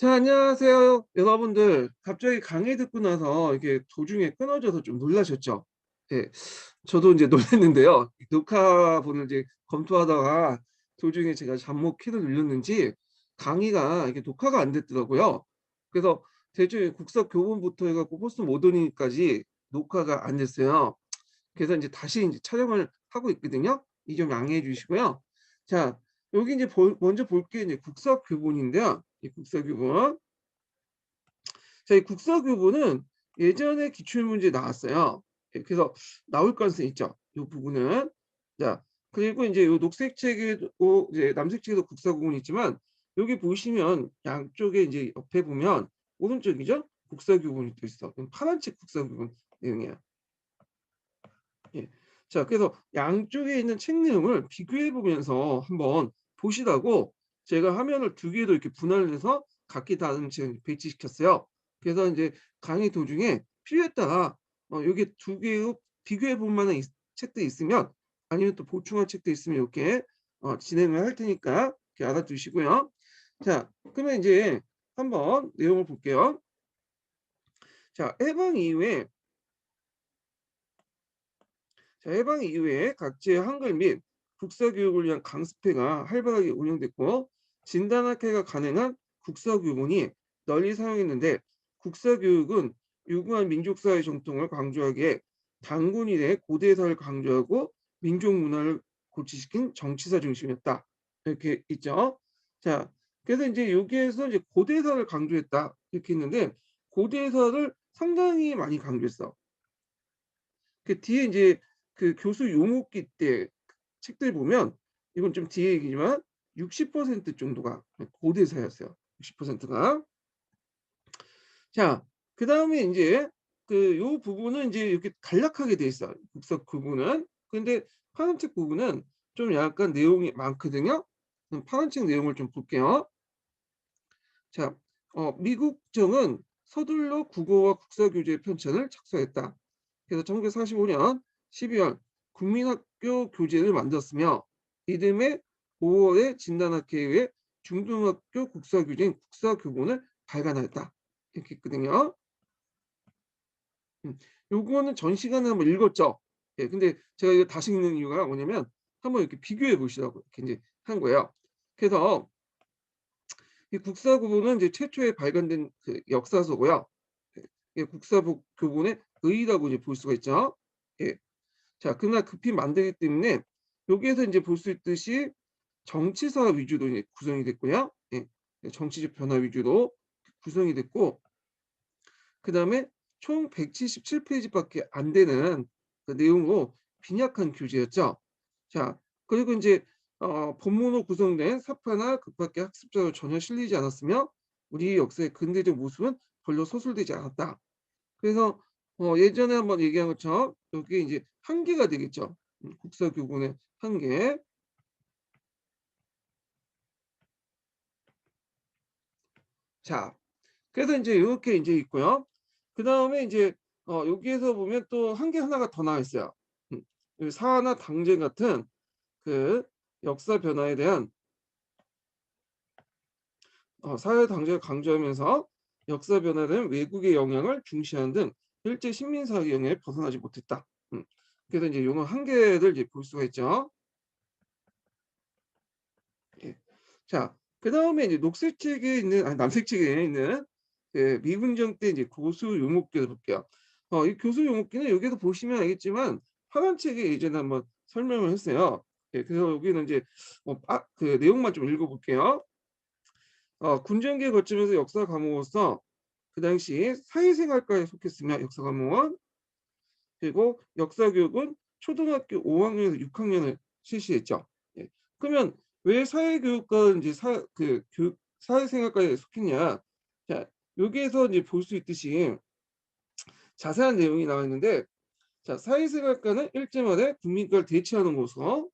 자, 안녕하세요. 여러분들, 갑자기 강의 듣고 나서 이게 도중에 끊어져서 좀 놀라셨죠? 예. 저도 이제 놀랐는데요. 녹화본을 이제 검토하다가 도중에 제가 잘못 키를 눌렸는지 강의가 이게 녹화가 안 됐더라고요. 그래서 대충 국사 교본부터 해 갖고 포스트 모더니까지 녹화가 안 됐어요. 그래서 이제 다시 이제 촬영을 하고 있거든요. 이 점 양해해 주시고요. 자, 여기 이제 먼저 볼 게 이제 국사 교본인데요. 이 국사 교본. 자, 이 국사 교본은 예전에 기출문제 나왔어요. 예, 그래서 나올 가능성이 있죠, 요 부분은. 자, 그리고 인제 요 녹색 책에도 이제 남색 책에도 국사 교본이 있지만 여기 보시면 양쪽에 인제 옆에 보면 오른쪽이죠? 국사 교본이 또 있어. 그럼 파란 책 국사 교본 내용이야. 예. 자, 그래서 양쪽에 있는 책 내용을 비교해 보면서 한번 보시라고 제가 화면을 두 개로 이렇게 분할을 해서 각기 다른 책을 배치시켰어요. 그래서 인제 강의 도중에 필요에 따라 요게 두 개의 비교해 볼 만한 책도 있으면 아니면 또 보충할 책도 있으면 이렇게 진행을 할 테니까 이렇게 알아두시고요. 자, 그러면 인제 한번 내용을 볼게요. 자, 해방 이후에 각지의 한글 및 국사 교육을 위한 강습회가 활발하게 운영됐고 진단학회가 가능한 국사 교본이 널리 사용했는데 국사 교육은 유구한 민족사회 정통을 강조하기에 단군 이래 고대사를 강조하고 민족 문화를 고취시킨 정치사 중심이었다. 이렇게 있죠. 자, 그래서 이제 여기에서 이제 고대사를 강조했다 이렇게 있는데 고대사를 상당히 많이 강조했어. 그 뒤에 인제 그 교수 요목기 때 책들 보면 이건 좀 뒤에 얘기지만 60% 정도가 고대사였어요. 60%가. 자, 그다음에 인제 그 요 부분은 인제 이렇게 간략하게 돼 있어요, 국사 부분은. 근데 파란책 부분은 좀 약간 내용이 많거든요. 파란책 내용을 좀 볼게요. 자, 미국정은 서둘러 국어와 국사 교재 편찬을 착수했다. 그래서 1945년 12월 국민학교 교재를 만들었으며 이듬해 5월에 진단학회에 중등학교 국사 교재인 국사 교본을 발간하였다. 이렇게 있거든요. 음. 요거는 전 시간에 한번 읽었죠. 예, 근데 제가 이거 다시 읽는 이유가 뭐냐면 한번 이렇게 비교해 보시라고 이렇게 인제 한 거예요. 그래서 이 국사고문은 이제 최초에 발간된 그 역사서고요. 예. 이 국사부 교본의 의의라고 이제 볼 수가 있죠. 예. 자, 그러나 급히 만들기 때문에 여기에서 인제 볼 수 있듯이 정치사 위주로 이제 구성이 됐고요. 예. 예, 정치적 변화 위주로 구성이 됐고 그다음에 총 177 페이지밖에 안 되는 그 내용으로 빈약한 교재였죠. 자, 그리고 인제 본문으로 구성된 사파나 급학계 학습자로 전혀 실리지 않았으며 우리 역사의 근대적 모습은 별로 서술되지 않았다. 그래서 예전에 한번 얘기한 것처럼 요게 인제 한계가 되겠죠. 국사 교본의 한계. 자, 그래서 인제 요렇게 인제 있고요. 그다음에 인제 여기에서 보면 또 한계 하나가 더 나와 있어요. 이 사화나 당쟁 같은 그 역사 변화에 대한 사회 당쟁을 강조하면서 역사 변화는 외국의 영향을 중시하는 등 일제 식민사회 영향에 벗어나지 못했다. 그래서 인제 요런 한계를 이제 볼 수가 있죠. 예. 자, 그다음에 이제 녹색 책에 있는 남색 책에 있는 그 미분정 때 이제 교수 요목기를 볼게요. 이 교수 요목기는 여기도 보시면 알겠지만 파란 책에 예전에 한번 설명을 했어요. 예, 그래서 여기는 이제 그 내용만 좀 읽어 볼게요. 군정기에 거치면서 역사 과목으로서 그 당시 사회생활과에 속했으며 역사 과목은 그리고 역사 교육은 초등학교 5 학년에서 6 학년을 실시했죠. 예. 그러면 왜 사회교육과 인제 교육 사회생활과에 속했냐. 자, 여기에서 이제 볼 수 있듯이 자세한 내용이 나와 있는데 자, 사회생활과는 일제 말에 국민과를 대치하는 곳으로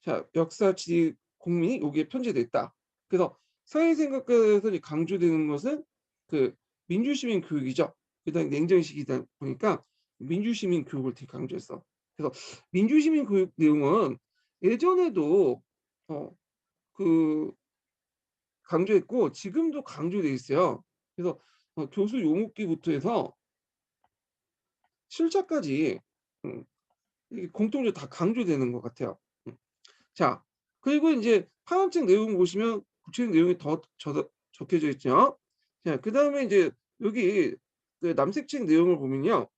자, 역사, 지리, 공민이 여기에 편제돼 있다. 그래서 사회생활과에서 이제 강조되는 것은 그 민주시민 교육이죠. 그다음에 냉전 시기다 보니까 민주시민 교육을 되게 강조했어. 그래서 민주시민 교육 내용은 예전에도 어 그 강조했고 지금도 강조돼 있어요. 그래서 교수 용어기부터 해서 실자까지 이게 공통적으로 다 강조되는 것 같아요. 자, 그리고 인제 파란책 내용 보시면 구체적 내용이 더 적혀져 있죠. 자, 그다음에 인제 여기 그 남색책 내용을 보면요.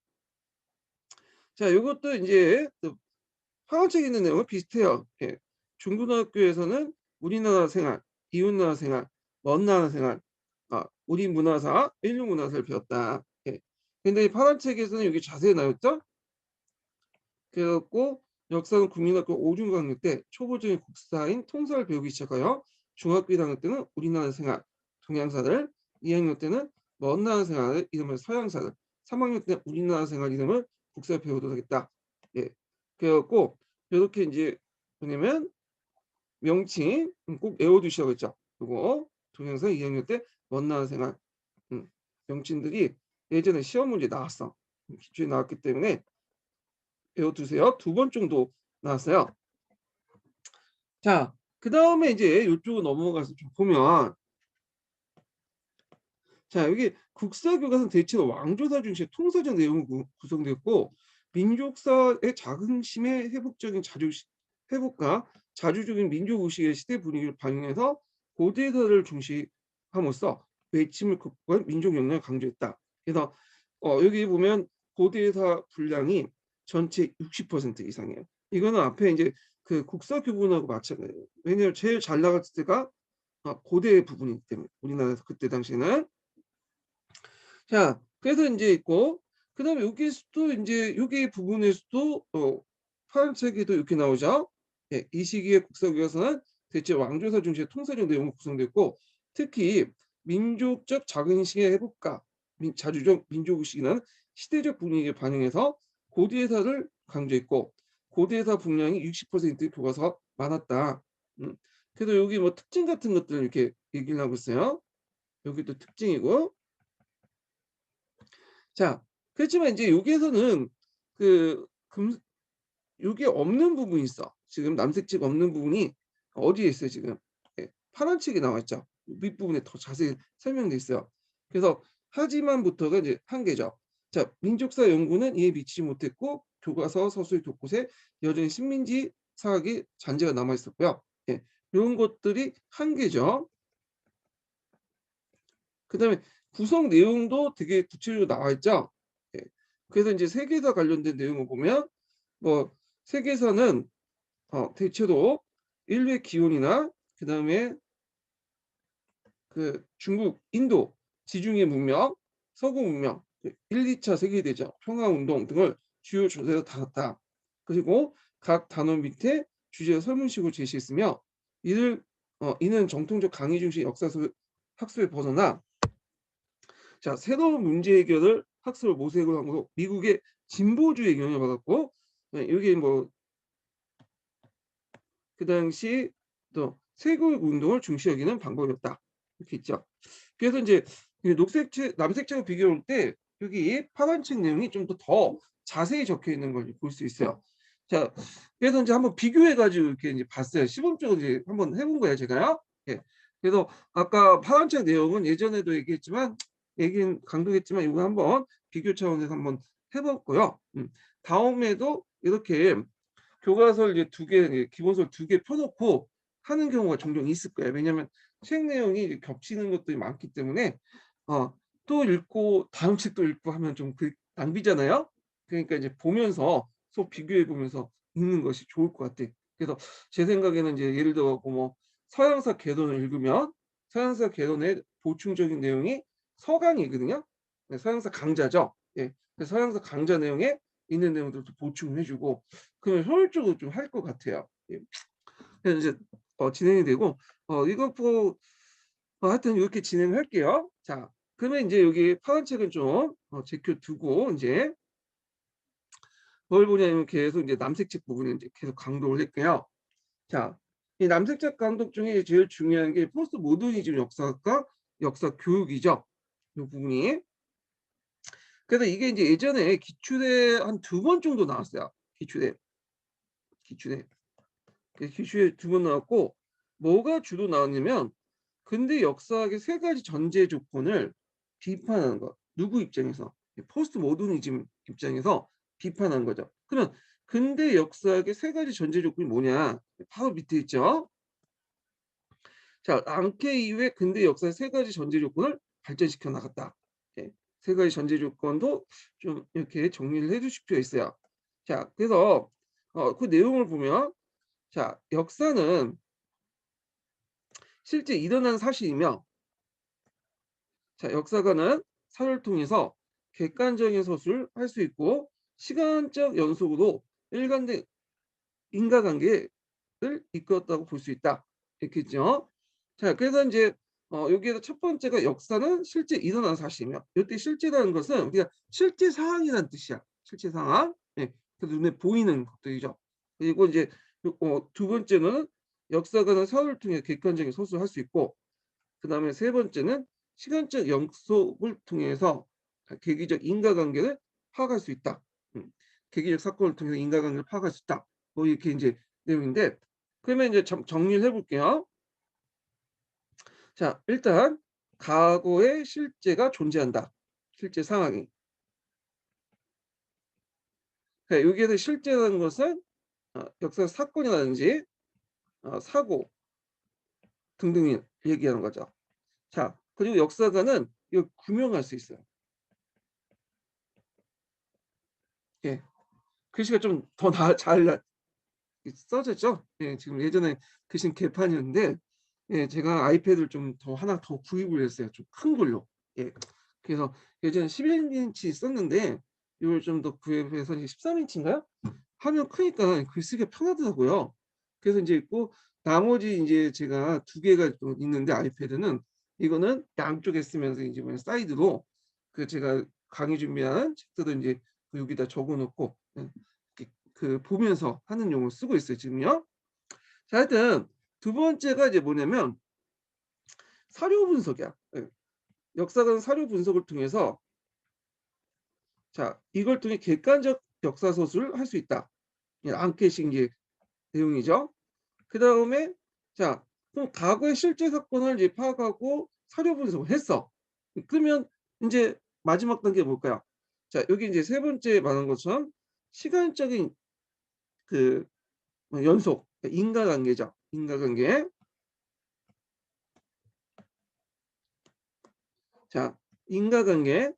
자, 요것도 인제 그 파란책에 있는 내용은 비슷해요. 예. 중고등학교에서는 우리나라 생활, 이웃나라 생활, 먼 나라 생활, 우리 문화사, 인류 문화사를 배웠다. 예. 근데 이 파란책에서는 여기 자세히 나왔죠? 그래 갖고 역사는 국민학교 5, 6학년 때 초보적인 국사인 통사를 배우기 시작하여 중학교 1학년 때는 우리나라 생활, 동양사를, 2학년 때는 먼 나라 생활을 이름을 서양사를, 3학년 때는 우리나라 생활 이름을 국사를 배우도록 하겠다. 예. 그래 갖고 요렇게 인제 뭐냐면 명칭 꼭 외워 두시라고 했죠. 요거 동영상 2학년 때 먼 나라 생활 명칭들이 예전에 시험 문제에 나왔어. 기출에 나왔기 때문에 외워 두세요. 2번 정도 나왔어요. 자, 그다음에 이제 요쪽으로 넘어가서 좀 보면 자, 여기 국사 교과서는 대체로 왕조사 중심의 통사적 내용으로 구성됐고 민족사의 자긍심의 회복적인 회복과 자주적인 민족 의식의 시대 분위기를 반영해서 고대사를 중시함으로써 외침을 극복한 민족 역량을 강조했다. 그래서 여기 보면 고대사 분량이 전체 60% 이상이에요. 이거는 앞에 이제 그 국사 교본하고 마찬가지예요. 왜냐하면 제일 잘 나갔을 때가 고대 부분이기 때문에 우리나라에서 그때 당시에는. 자, 그래서 인제 있고 그다음에 여기서도 인제 여기 부분에서도 파란책에도 이렇게 나오죠. 예. 이 시기의 국사교과서는 대체 왕조사 중심의 통사적 내용으로 구성됐고 특히 민족적 자긍심의 회복과 자주적 민족의식이라는 시대적 분위기를 반영해서 고대사를 강조했고 고대사 분량이 60%의 교과서가 많았다. 그래서 여기 뭐 특징 같은 것들을 이렇게 얘기를 하고 있어요. 여기도 특징이고. 자, 그렇지만 인제 여기에서는 그 요게 없는 부분이 있어. 지금 남색책 없는 부분이 어디에 있어요 지금. 예. 파란 책에 나와 있죠. 윗부분에 더 자세히 설명돼 있어요. 그래서 하지만부터가 이제 한계죠. 자, 민족사 연구는 이에 미치지 못했고 교과서, 서술 곳곳에 여전히 식민지 사학의 잔재가 남아 있었고요. 예. 요런 것들이 한계죠. 그다음에 구성 내용도 되게 구체적으로 나와 있죠. 예. 그래서 인제 세계사 관련된 내용을 보면 뭐 세계사는 대체로 인류의 기원이나 그다음에 그 중국, 인도, 지중해 문명, 서구 문명, 1, 2차 세계대전, 평화운동 등을 주요 주제로 다뤘다. 그리고 각 단원 밑에 주제 설문식으로 제시했으며 이는 정통적 강의 중심 학술에 벗어나 자, 새로운 문제 해결을 학술을 모색을 하고 미국의 진보주의에 영향을 받았고 여기 뭐 그 당시 또 세교육 운동을 중시 여기는 방법이었다. 이렇게 있죠. 그래서 인제 이 녹색책 남색책을 비교할 때 여기 파란책 내용이 좀 더 자세히 적혀 있는 걸 볼 수 있어요. 자, 그래서 인제 한번 비교해 가지고 이렇게 인제 봤어요. 시범적으로 이제 한번 해본 거예요, 제가요. 예. 그래서 아까 파란책 내용은 예전에도 강조했지만 이거 한번 비교 차원에서 한번 해 봤고요. 다음에도 이렇게 교과서를 이제 2개 기본서를 2개 펴 놓고 하는 경우가 종종 있을 거예요. 왜냐하면 책 내용이 이제 겹치는 것들이 많기 때문에 또 읽고 다음 책도 읽고 하면 좀 낭비잖아요. 그러니까 이제 보면서 서로 비교해 보면서 읽는 것이 좋을 것 같아요. 그래서 제 생각에는 이제 예를 들어 갖고 뭐 서양사 개론을 읽으면 서양사 개론의 보충적인 내용이 서강이거든요. 네, 서양사 강자죠. 예. 그래서 서양사 강자 내용에 있는 내용들도 보충해 주고 그러면 효율적으로 좀 할 것 같아요. 예. 그래서 이제 진행이 되고 이거 뭐 하여튼 요렇게 진행을 할게요. 자, 그러면 인제 여기 파란 책은 좀 제껴 두고 인제 뭘 보냐면 계속 인제 남색책 부분을 인제 계속 강조를 할게요. 자, 이 남색책 강독 중에 제일 중요한 게 포스트 모더니즘 역사과 역사 교육이죠. 요 부분이. 그래서 이게 인제 예전에 기출에 한 2번 정도 나왔어요. 기출에. 기출에. 그 기출에 2번 나왔고 뭐가 주로 나왔냐면 근대 역사학의 세 가지 전제 조건을 비판하는 거. 누구 입장에서? 포스트 모더니즘 입장에서 비판한 거죠. 그러면 근대 역사학의 세 가지 전제 조건이 뭐냐? 바로 밑에 있죠. 자, 랑케 이후에 근대 역사의 세 가지 전제 조건을 발전시켜 나갔다. 예. 세 가지 전제 조건도 좀 이렇게 정리를 해 주실 필요가 있어요. 자, 그래서 그 내용을 보면 자, 역사는 실제 일어난 사실이며 자, 역사가는 사료를 통해서 객관적인 서술을 할 수 있고 시간적 연속으로 일관된 인과관계를 이끌었다고 볼 수 있다. 이렇게 했죠. 자, 그래서 인제 여기에서 첫 번째가 역사는 실제 일어난 사실이며 요때 실제라는 것은 우리가 실제 상황이라는 뜻이야. 실제 상황. 예. 그래서 눈에 보이는 것들이죠. 그리고 인제 두 번째는 역사가는 사료를 통해 객관적인 서술을 할 수 있고 그다음에 세 번째는 시간적 연속을 통해서 계기적 인과관계를 파악할 수 있다. 계기적 사건을 통해서 인과관계를 파악할 수 있다. 뭐 이렇게 인제 내용인데 그러면 이제 정리를 해 볼게요. 자, 일단 과거의 실제가 존재한다. 실제 상황이. 그러니까 여기에서 실제라는 것은 역사 사건이라든지 사고 등등을 얘기하는 거죠. 자, 그리고 역사가는 이걸 규명할 수 있어요. 예. 글씨가 좀 더 잘 써졌죠? 예. 지금 예전에 글씨는 개판이었는데 예 제가 아이패드를 좀 더 하나 더 구입을 했어요. 좀 큰 걸로. 예. 그래서 예전에 11 인치 썼는데 이걸 좀 더 구입해서 이제 13 인치인가요? 화면 크니까 글쓰기가 편하더라고요. 그래서 인제 있고 나머지 인제 제가 두 개가 또 있는데 아이패드는 이거는 양쪽에 쓰면서 인제 뭐냐 사이드로 그 제가 강의 준비한 책들을 인제 여기다 적어 놓고 이렇게 보면서 하는 용으로 쓰고 있어요 지금요. 자, 하여튼 두 번째가 이제 뭐냐면 사료 분석이야. 예. 역사관 사료 분석을 통해서 자, 이걸 통해 객관적 역사 서술을 할 수 있다. 예, 앙케식 이제 내용이죠. 그다음에 자, 그럼 과거의 실제 사건을 이제 파악하고 사료 분석을 했어. 그러면 인제 마지막 단계가 뭘까요? 자, 여기 인제 세 번째 말한 것처럼 시간적인 그 연속, 인과관계죠. 인과관계. 자, 인과관계.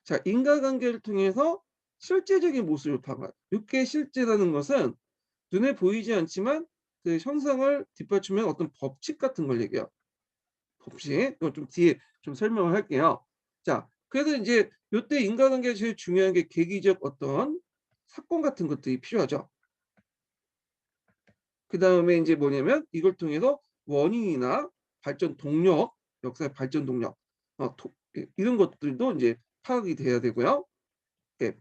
자, 인과관계를 통해서 실제적인 모습을 파악한다. 이게 실제라는 것은 눈에 보이지 않지만 그 형상을 뒷받침하는 어떤 법칙 같은 걸 얘기해요. 법칙. 이거 좀 뒤에 좀 설명을 할게요. 자, 그래서 인제 요때 인과관계에서 제일 중요한 게 계기적 어떤 사건 같은 것들이 필요하죠. 그다음에 인제 뭐냐면 이걸 통해서 원인이나 발전 동력, 역사의 발전 동력 이런 것들도 인제 파악이 돼야 되고요. 예.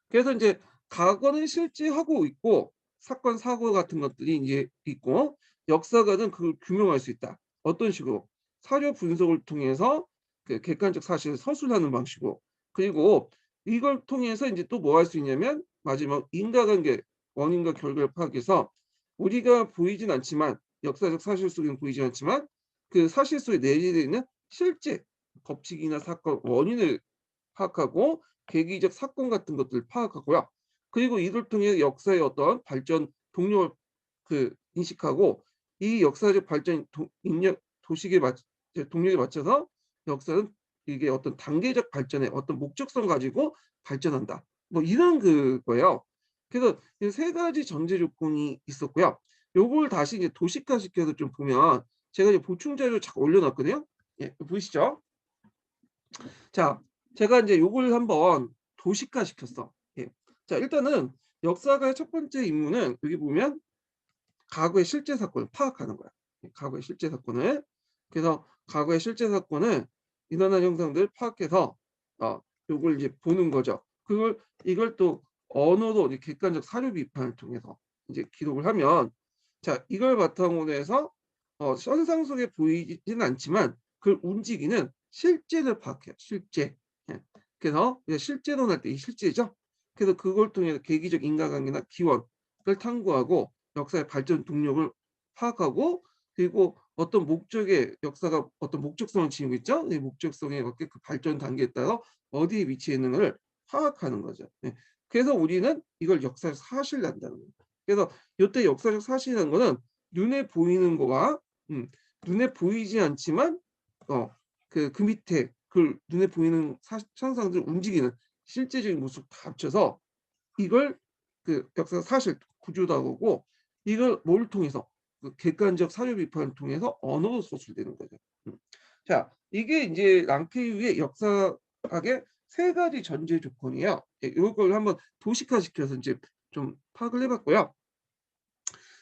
그래서 인제 과거는 실제 하고 있고 사건 사고 같은 것들이 인제 있고 역사가는 그걸 규명할 수 있다. 어떤 식으로? 사료 분석을 통해서 그 객관적 사실을 서술하는 방식으로. 그리고 이걸 통해서 인제 또 뭐 할 수 있냐면 마지막 인과관계 원인과 결과를 파악해서 우리가 보이진 않지만 역사적 사실 속에는 보이지 않지만 그 사실 속에 내재되어 있는 실제 법칙이나 사건 원인을 파악하고 계기적 사건 같은 것들을 파악하고요. 그리고 이를 통해 역사의 어떤 발전 동력을 인식하고 이 역사적 발전 인력 도식에 이제 동력에 맞춰서 역사는 이게 어떤 단계적 발전의 어떤 목적성 가지고 발전한다. 뭐 이런 그거예요. 그래서 이 세 가지 전제 조건이 있었고요. 요걸 다시 이제 도식화 시켜서 좀 보면 제가 이제 보충 자료 잠깐 올려 놨거든요. 예, 보이시죠? 자, 제가 인제 요걸 한번 도식화 시켰어. 예. 자, 일단은 역사가의 첫 번째 임무는 여기 보면 과거의 실제 사건을 파악하는 거야. 예, 과거의 실제 사건을. 그래서 과거의 실제 사건을 일어난 현상들을 파악해서 요걸 이제 보는 거죠. 이걸 또 언어로 이제 객관적 사료 비판을 통해서 인제 기록을 하면 자, 이걸 바탕으로 해서 현상 속에 보이지는 않지만 그걸 움직이는 실제를 파악해요, 실제. 예. 그래서 이제 실제론할 때 이 실제죠. 그래서 그걸 통해서 계기적 인과관계나 기원을 탐구하고 역사의 발전 동력을 파악하고 그리고 어떤 목적의 역사가 어떤 목적성을 지니고 있죠. 이 목적성의 어떻게 그 발전 단계에 따라 어디에 위치해 있는가를 파악하는 거죠. 예. 그래서 우리는 이걸 역사적 사실이란다는 거예요. 그래서 요때 역사적 사실이라는 거는 눈에 보이는 거와 눈에 보이지 않지만 그 밑에 그 눈에 보이는 현상들을 움직이는 실제적인 모습 다 합쳐서 이걸 그 역사적 사실 구조다 보고 이걸 뭘 통해서 그 객관적 사료 비판을 통해서 언어로 소술되는 거죠. 음. 자, 이게 인제 랑케이유의 역사학의 세 가지 전제 조건이에요. 예, 요걸 한번 도식화시켜서 인제 좀 파악을 해 봤고요.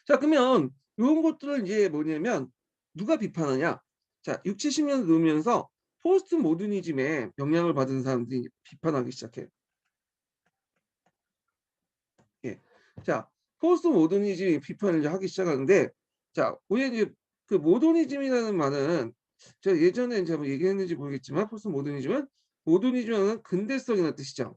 자, 그러면 요런 것들을 인제 뭐냐면 누가 비판하냐? 자, 60-70 년을 넘으면서 포스트 모더니즘에 영향을 받은 사람들이 비판하기 시작해요. 예. 자, 포스트 모더니즘 비판을 이제 하기 시작하는데 자, 우리가 이제 그 모더니즘이라는 말은 제가 예전에 제가 뭐 얘기했는지 모르겠지만 포스트 모더니즘은 모더니즘은 근대성이라는 뜻이죠.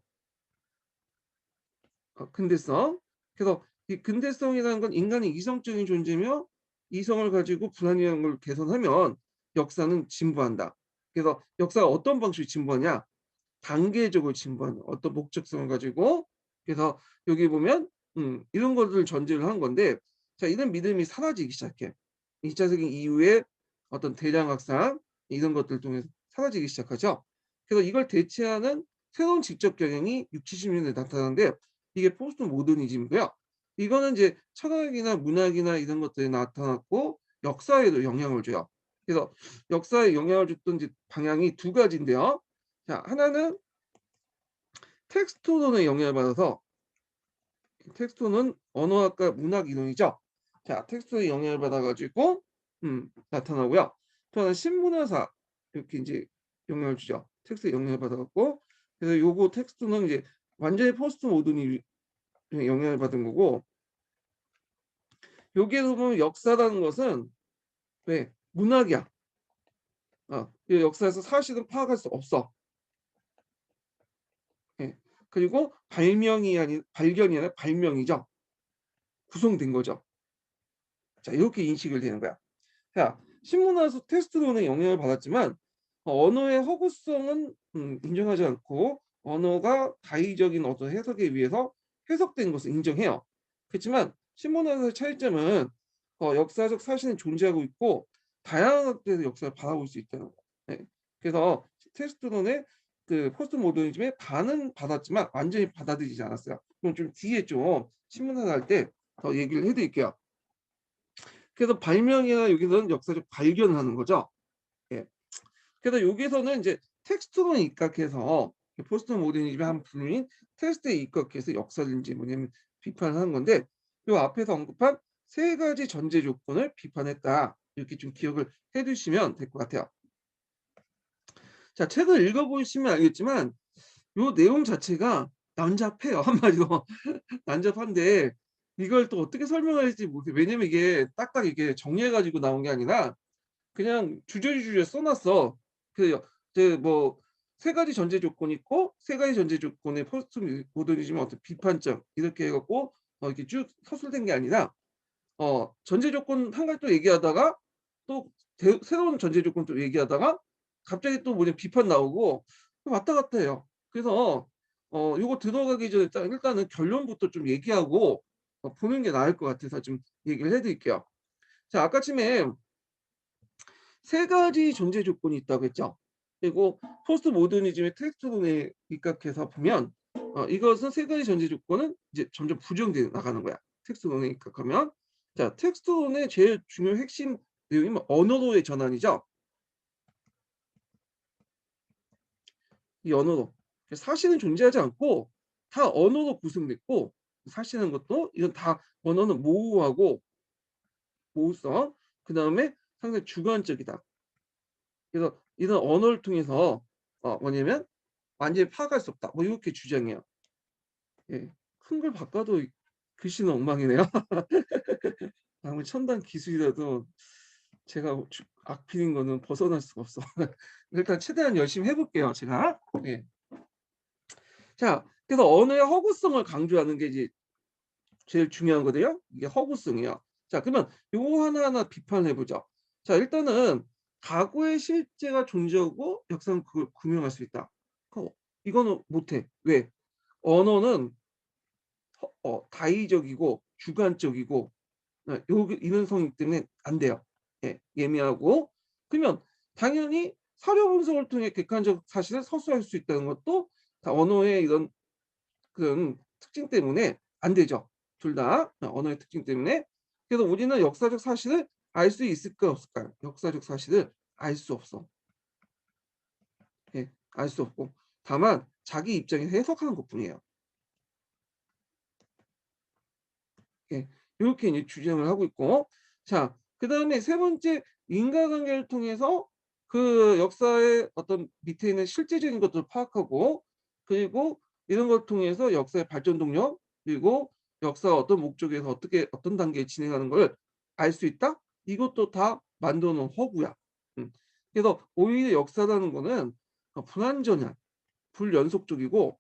근대성. 그래서 이 근대성이라는 건 인간이 이성적인 존재며 이성을 가지고 불안이라는 걸 개선하면 역사는 진보한다. 그래서 역사가 어떤 방식으로 진보하냐? 단계적으로 진보하는 어떤 목적성을 가지고 그래서 여기 보면 이런 것들을 전제를 한 건데 자, 이런 믿음이 사라지기 시작해. 2차 세계 이후에 어떤 대량 확산 이런 것들을 통해서 사라지기 시작하죠. 그래서 이걸 대체하는 새로운 지적 경향이 60-70 년대에 나타나는데 이게 포스트 모더니즘이고요. 이거는 이제 철학이나 문학이나 이런 것들이 나타났고 역사에도 영향을 줘요. 그래서 역사에 영향을 줬던 이제 방향이 두 가지인데요. 자, 하나는 텍스토론의 영향을 받아서 텍스토는 언어학과 문학 이론이죠. 자, 텍스토의 영향을 받아 가지고 나타나고요. 또 하나는 신문화사 이렇게 인제 영향을 주죠. 텍스트에 영향을 받아 갖고 그래서 요거 텍스트는 이제 완전히 포스트 모더니즘에 영향을 받은 거고 여기에서 보면 역사라는 것은 왜 문학이야. 이 역사에서 사실은 파악할 수 없어. 예. 그리고 발견이 아니라 발명이죠. 구성된 거죠. 자, 이렇게 인식을 되는 거야. 자, 신문화에서 텍스트론의 영향을 받았지만 언어의 허구성은 인정하지 않고 언어가 다의적인 어떤 해석에 의해서 해석된 것을 인정해요. 그렇지만 신문화에서의 차이점은 역사적 사실은 존재하고 있고 다양한 학대에서 역사를 바라볼 수 있다는 거. 네. 그래서 텍스트론의 그 포스트 모더니즘의 반은 받았지만 완전히 받아들이지 않았어요. 그럼 좀 뒤에 좀 신문화 할 때 더 얘기를 해 드릴게요. 그래서 발명이나 여기서는 역사적 발견을 하는 거죠. 예. 그래서 여기서는 이제 텍스트로 입각해서 포스트 모더니즘의 한 분류인 텍스트에 입각해서 역사를 인제 뭐냐면 비판을 하는 건데 요 앞에서 언급한 세 가지 전제 조건을 비판했다. 이렇게 좀 기억을 해 두시면 될 것 같아요. 자, 책을 읽어 보시면 알겠지만 요 내용 자체가 난잡해요. 한마디로 난잡한데 이걸 또 어떻게 설명해야 할지 모르겠어요. 왜냐면 이게 딱딱 이게 정리해 가지고 나온 게 아니라 그냥 주저주저 써 놨어. 그 뭐 세 가지 전제 조건이 있고 세 가지 전제 조건의 포스트 모더니즘의 어떤 비판점 이렇게 해 갖고 이렇게 쭉 서술된 게 아니라 전제 조건 한 가지 또 얘기하다가 또 새로운 전제 조건 또 얘기하다가 갑자기 또 뭐냐 비판 나오고 왔다 갔다 해요. 그래서 요거 들어가기 전에 일단은 결론부터 좀 얘기하고 보는 게 나을 것 같아서 좀 얘기를 해 드릴게요. 자, 아까쯤에 세 가지 존재 조건이 있다고 했죠. 그리고 포스트 모더니즘의 텍스트론에 입각해서 보면 이것은 세 가지 전제 조건은 이제 점점 부정돼 나가는 거야. 텍스트론에 입각하면. 자, 텍스트론의 제일 중요한 핵심 내용이 뭐 언어로의 전환이죠. 이 언어로. 사실은 존재하지 않고 다 언어로 구성됐고 사실이라는 것도 이건 다 언어는 모호하고 모호성 그다음에 상당히 주관적이다. 그래서 이런 언어를 통해서 뭐냐면 완전히 파악할 수 없다. 뭐 이렇게 주장해요. 예. 큰 걸 바꿔도 글씨는 엉망이네요. 아무리 첨단 기술이라도 제가 악필인 거는 벗어날 수가 없어. 일단 최대한 열심히 해 볼게요, 제가. 예. 자, 그래서 언어의 허구성을 강조하는 게 이제 제일 중요한 거든요. 이게 허구성이에요. 자, 그러면 요거 하나하나 비판을 해 보죠. 자, 일단은 과거의 실제가 존재하고 역사는 그걸 구명할 수 있다. 어 이거는 못 해. 왜? 언어는 다의적이고 주관적이고 요 이런성이기 때문에 안 돼요. 예. 예미하고. 그러면 당연히 사료 분석을 통해 객관적 사실을 서술할 수 있다는 것도 다 언어의 이런 그런 특징 때문에 안 되죠. 둘 다. 언어의 특징 때문에. 그래서 우리는 역사적 사실을 알 수 있을까요, 없을까요? 역사적 사실을 알 수 없어. 예. 알 수 없고 다만 자기 입장에서 해석하는 것뿐이에요. 예. 요렇게 이제 주장을 하고 있고 자, 그다음에 세 번째 인과관계를 통해서 그 역사의 어떤 밑에 있는 실제적인 것들을 파악하고 그리고 이런 걸 통해서 역사의 발전 동력 그리고 역사가 어떤 목적에서 어떻게 어떤 단계에 진행하는 걸 알 수 있다? 이것도 다 만들어 놓은 허구야. 음. 그래서 오히려 역사라는 거는 불완전한, 불연속적이고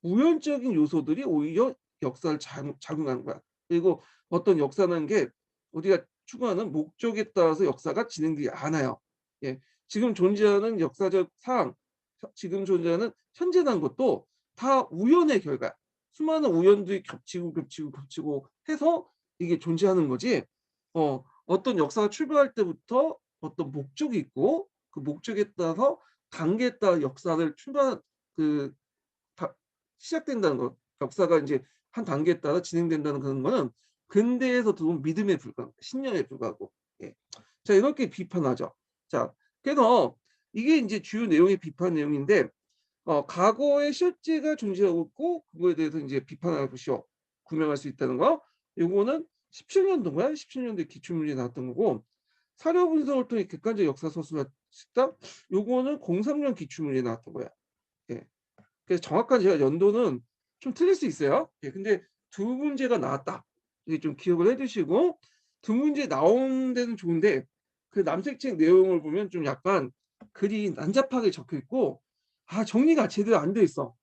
우연적인 요소들이 오히려 역사를 작용하는 거야. 그리고 어떤 역사라는 게 우리가 추구하는 목적에 따라서 역사가 진행되지 않아요. 예. 지금 존재하는 역사적 상황, 지금 존재하는 현재라는 것도 다 우연의 결과야. 수많은 우연들이 겹치고 겹치고 겹치고 해서 이게 존재하는 거지. 어떤 역사가 출발할 때부터 어떤 목적이 있고 그 목적에 따라서 단계에 따라 역사를 출발 그 다 시작된다는 것, 역사가 인제 한 단계에 따라 진행된다는 그런 거는 근대에서 들어온 믿음에 불과합니다. 신념에 불과하고. 예. 자, 이렇게 비판하죠. 자, 그래서 이게 인제 주요 내용의 비판 내용인데 과거의 실제가 존재하고 있고 그거에 대해서 인제 비판할 것이요. 구명할 수 있다는 거. 요거는 17 년도인가요? 17 년도에 기출문제에 나왔던 거고 사료 분석을 통해 객관적 역사 서술할 수 있다. 요거는 03년 기출문제에 나왔던 거야. 예. 그래서 정확한 제가 연도는 좀 틀릴 수 있어요. 예, 근데 두 문제가 나왔다. 이게 좀 기억을 해 두시고 두 문제 나온 데는 좋은데 그 남색책 내용을 보면 좀 약간 글이 난잡하게 적혀 있고 정리가 제대로 안 돼 있어.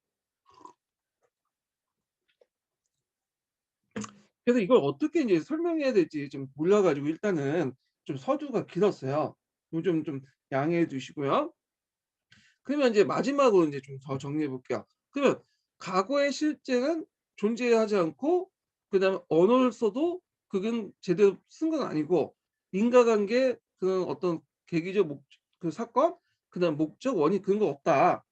그래서 이걸 어떻게 인제 설명해야 될지 좀 몰라 가지고 일단은 좀 서두가 길었어요. 요 좀 양해해 주시고요. 그러면 인제 마지막으로 인제 좀 더 정리해 볼게요. 그러면 과거의 실제는 존재하지 않고 그다음에 언어를 써도 그건 제대로 쓴 건 아니고 인과관계 그런 어떤 계기적 그 사건 그다음 목적 원인 그런 거 없다.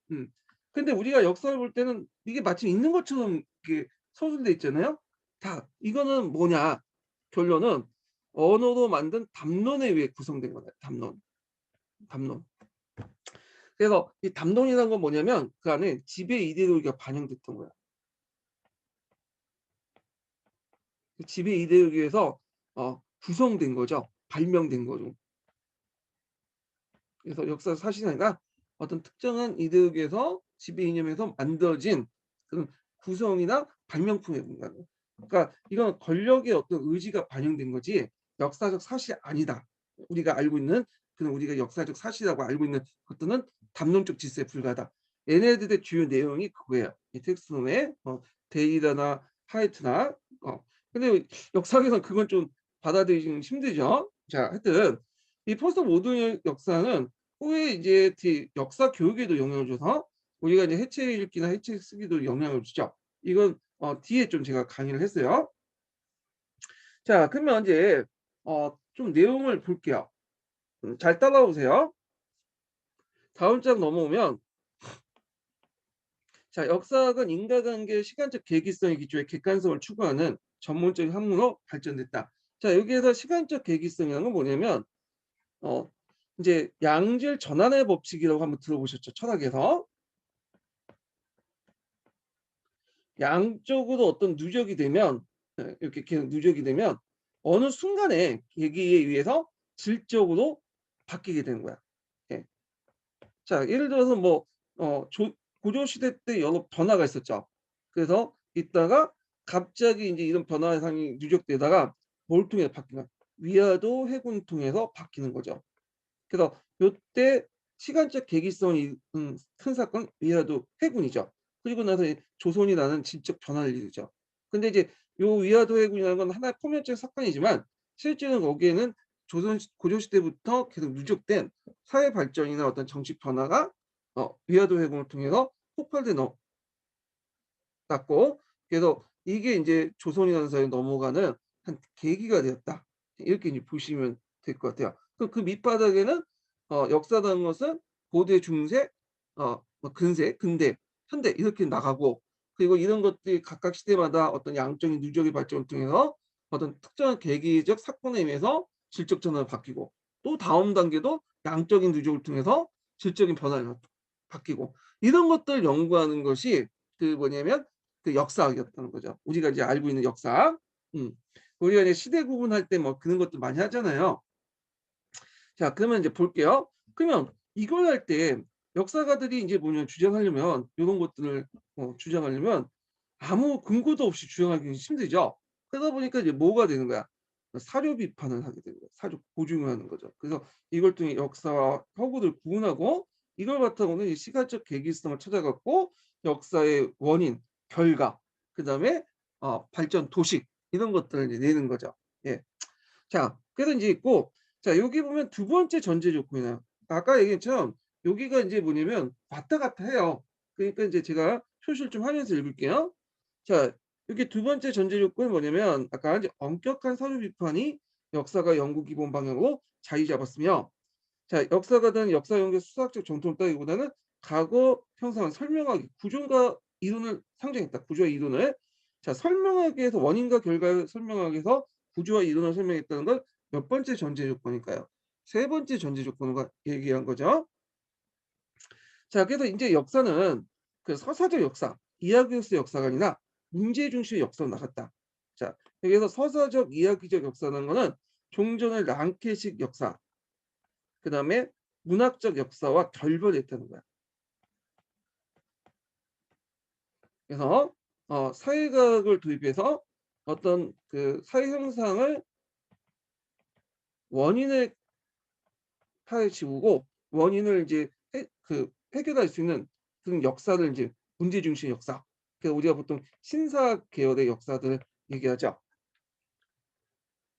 근데 우리가 역사를 볼 때는 이게 마침 있는 것처럼 이렇게 서술돼 있잖아요. 다 이거는 뭐냐? 결론은 언어로 만든 담론에 의해 구성된 거다. 담론, 담론. 그래서 이 담론이라는 건 뭐냐면 그 안에 지배 이데올기가 반영됐던 거야. 그 지배 이데올기에서 구성된 거죠. 발명된 거죠. 그래서 역사 사실이 아니라 어떤 특정한 이데올기에서 지배 이념에서 만들어진 그런 구성이나 발명품의 공간. 그러니까 이건 권력의 어떤 의지가 반영된 거지 역사적 사실이 아니다. 우리가 알고 있는 그런 우리가 역사적 사실이라고 알고 있는 것들은 담론적 질서에 불과하다. 얘네들의 주요 내용이 그거예요. 이 텍스트홈의 데이더나 하이트나 근데 역사에서는 그건 좀 받아들이기 힘들죠. 자, 하여튼 이 포스트 모던 역사는 후에 이제 역사 교육에도 영향을 줘서 우리가 이제 해체 읽기나 해체 쓰기도 영향을 주죠. 이건 뒤에 좀 제가 강의를 했어요. 자, 그러면 이제 좀 내용을 볼게요. 잘 따라오세요. 다음 장 넘어오면 자, 역사학은 인과관계의 시간적 계기성의 기초에 객관성을 추구하는 전문적인 학문으로 발전됐다. 자, 여기에서 시간적 계기성이라는 건 뭐냐면 어 인제 양질 전환의 법칙이라고 한번 들어보셨죠? 철학에서. 양쪽으로 어떤 누적이 되면 이렇게 계속 누적이 되면 어느 순간에 계기에 의해서 질적으로 바뀌게 되는 거야. 예. 자, 예를 들어서 뭐 조 고조 시대 때 여러 변화가 있었죠. 그래서 있다가 갑자기 인제 이런 변화 현상이 누적되다가 뭘 통해 바뀌나 위화도 해군을 통해서 바뀌는 거죠. 그래서 요때 시간적 계기성이 큰 사건 위화도 해군이죠. 그리고 나서 이 조선이라는 질적 변화를 이루죠. 근데 이제 요 위화도 해군이라는 건 하나의 표면적 사건이지만 실제는 거기에는 조선 고려 시대부터 계속 누적된 사회 발전이나 어떤 정치 변화가 위화도 해군을 통해서 폭발돼 났고, 그래서 이게 인제 조선이라는 사회에 넘어가는 한 계기가 되었다. 이렇게 이제 보시면 될 것 같아요. 그 밑바닥에는 역사라는 것은 고대, 중세, 뭐 근세, 근대, 현대 이렇게 나가고, 그리고 이런 것들이 각각 시대마다 어떤 양적인 누적의 발전을 통해서 어떤 특정한 계기적 사건에 의해서 질적 전환을 바뀌고, 또 다음 단계도 양적인 누적을 통해서 질적인 변화가 바뀌고, 이런 것들을 연구하는 것이 그 뭐냐면 그 역사학이었다는 거죠. 우리가 이제 알고 있는 역사학. 음. 우리가 이제 시대 구분할 때 뭐 그런 것도 많이 하잖아요. 자, 그러면 이제 볼게요. 그러면 이걸 할 때 역사가들이 인제 뭐냐 주장하려면 요런 것들을 주장하려면 아무 근거도 없이 주장하기는 힘들죠. 그러다 보니까 이제 뭐가 되는 거야? 사료 비판을 하게 되는 거야. 사료 고증을 하는 거죠. 그래서 이걸 통해 역사와 허구를 구분하고, 이걸 바탕으로 이 시간적 계기성을 찾아 갖고 역사의 원인, 결과, 그다음에 발전 도식 이런 것들을 이제 내는 거죠. 예. 자, 그래서 인제 있고, 자 여기 보면 두 번째 전제 조건이 나와요. 아까 얘기했처럼 여기가 인제 뭐냐면 왔다 갔다 해요. 그러니까 인제 제가 표시를 좀 하면서 읽을게요. 자, 여기 두 번째 전제 조건이 뭐냐면 아까 이제 엄격한 사료 비판이 역사가 연구 기본 방향으로 자리 잡았으며, 자 역사가든 역사 연구의 수학적 정통을 따기보다는 과거 형상을 설명하기, 구조과 이론을 상정했다. 구조와 이론을. 자 설명하기 위해서 원인과 결과를 설명하기 위해서 구조와 이론을 설명했다는 건 몇 번째 전제 조건일까요? 세 번째 전제 조건을 얘기한 거죠. 자 그래서 인제 역사는 그 서사적 역사, 이야기로서의 역사가 아니라 문제 중심의 역사로 나갔다. 자 여기에서 서사적 이야기적 역사라는 거는 종전의 랑케식 역사, 그다음에 문학적 역사와 결별했다는 거야. 그래서 사회과학을 도입해서 어떤 그 사회 현상을 원인을 파헤치고 원인을 이제 해결할 수 있는 그런 역사를 이제 문제 중심 역사. 그래서 우리가 보통 신사 계열의 역사들을 얘기하죠.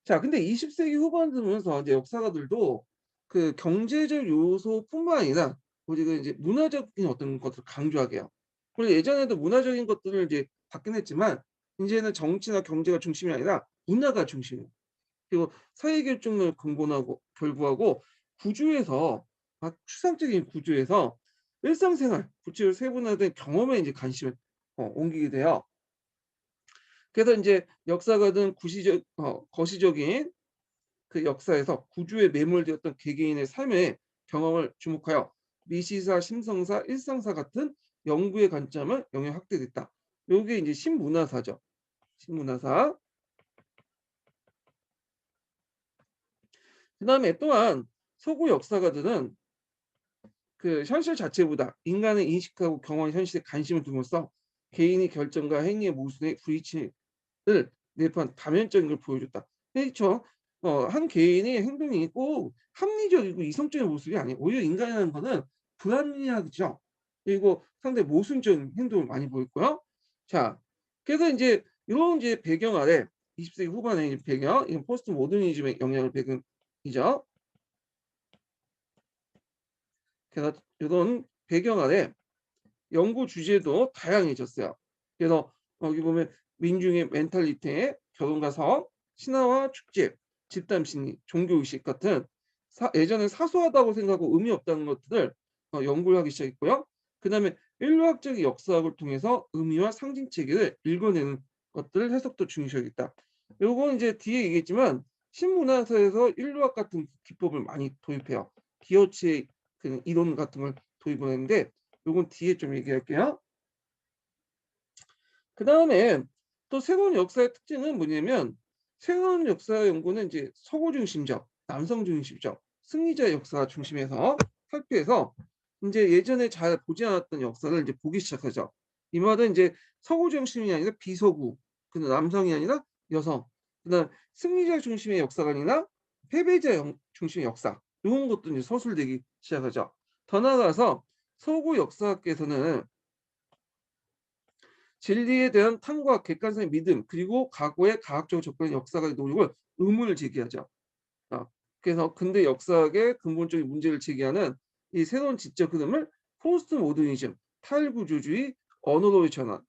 자 근데 20 세기 후반 들면서 이제 역사가들도 그 경제적 요소뿐만 아니라 우리가 이제 문화적인 어떤 것들을 강조하게 해요. 그리고 예전에도 문화적인 것들을 이제 받긴 했지만 인제는 정치나 경제가 중심이 아니라 문화가 중심이에요. 그리고 사회 결정론을 근본하고 결부하고 구조에서 추상적인 구조에서 일상생활, 구체적으로 세분화된 경험에 이제 관심을 옮기게 돼요. 그래서 인제 역사가든 구시적 거시적인 그 역사에서 구조에 매몰되었던 개개인의 삶의 경험을 주목하여 미시사, 심성사, 일상사 같은 연구의 관점을 영역 확대됐다. 요게 인제 신문화사죠. 신문화사. 그다음에 또한 서구 역사가들은 그 현실 자체보다 인간을 인식하고 경험한 현실에 관심을 둠으로써 개인의 결정과 행위의 모순의 불이치를 내포한 다면적인 걸 보여줬다. 그렇죠. 한 개인의 행동이 꼭 합리적이고 이성적인 모습이 아니에요. 오히려 인간이라는 거는 불합리하죠. 그리고 상당히 모순적인 행동을 많이 보였고요. 자, 그래서 인제 요런 이제 배경 아래 20 세기 후반의 배경, 이건 포스트 모더니즘의 영향을 배경이죠. 그래서 요런 배경 아래 연구 주제도 다양해졌어요. 그래서 여기 보면 민중의 멘탈리티, 결혼과 사업, 신화와 축제, 집단 심리, 종교 의식 같은 예전에 사소하다고 생각하고 의미 없다는 것들을 연구를 하기 시작했고요. 그다음에 인류학적 역사학을 통해서 의미와 상징 체계를 읽어내는 것들 해석도 중요시하겠다. 요건 이제 뒤에 얘기했지만 신문화사에서 인류학 같은 기법을 많이 도입해요. 기어치의 그 이론 같은 걸 도입을 했는데 요건 뒤에 좀 얘기할게요. 그다음에 또 새로운 역사의 특징은 뭐냐면 새로운 역사 연구는 이제 서구 중심적, 남성 중심적, 승리자의 역사 중심에서 살펴서 인제 예전에 잘 보지 않았던 역사를 이제 보기 시작하죠. 이 말은 인제 서구 중심이 아니라 비서구, 남성이 아니라 여성, 그다음 승리자 중심의 역사가 아니라 패배자 중심의 역사, 요런 것도 이제 서술되기 시작하죠. 더 나아가서 서구 역사학계에서는 진리에 대한 탐구와 객관성의 믿음 그리고 과거의 과학적으로 접근한 역사가의 노력을 의문을 제기하죠. 아, 그래서 근대 역사학의 근본적인 문제를 제기하는 이 새로운 지적 흐름을 포스트 모더니즘, 탈구조주의, 언어로의 전환,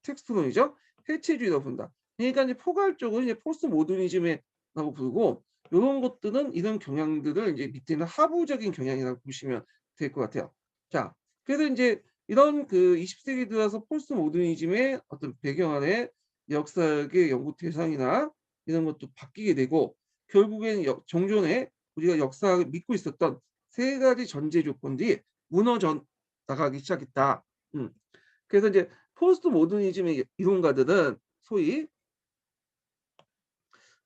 텍스트론이죠. 해체주의라고 본다. 그러니까 이제 포괄적으로 이제 포스트 모더니즘이라고 부르고 이런 것들은 이런 경향들을 이제 밑에는 하부적인 경향이라고 보시면 될 것 같아요. 자, 그래서 이제 이런 그 20세기 들어서 포스트 모더니즘의 어떤 배경 안에 역사학의 연구 대상이나 이런 것도 바뀌게 되고 결국에는 정존에 우리가 역사학을 믿고 있었던 세 가지 전제 조건들이 무너져 나가기 시작했다. 음. 그래서 이제 포스트 모더니즘의 이론가들은 소위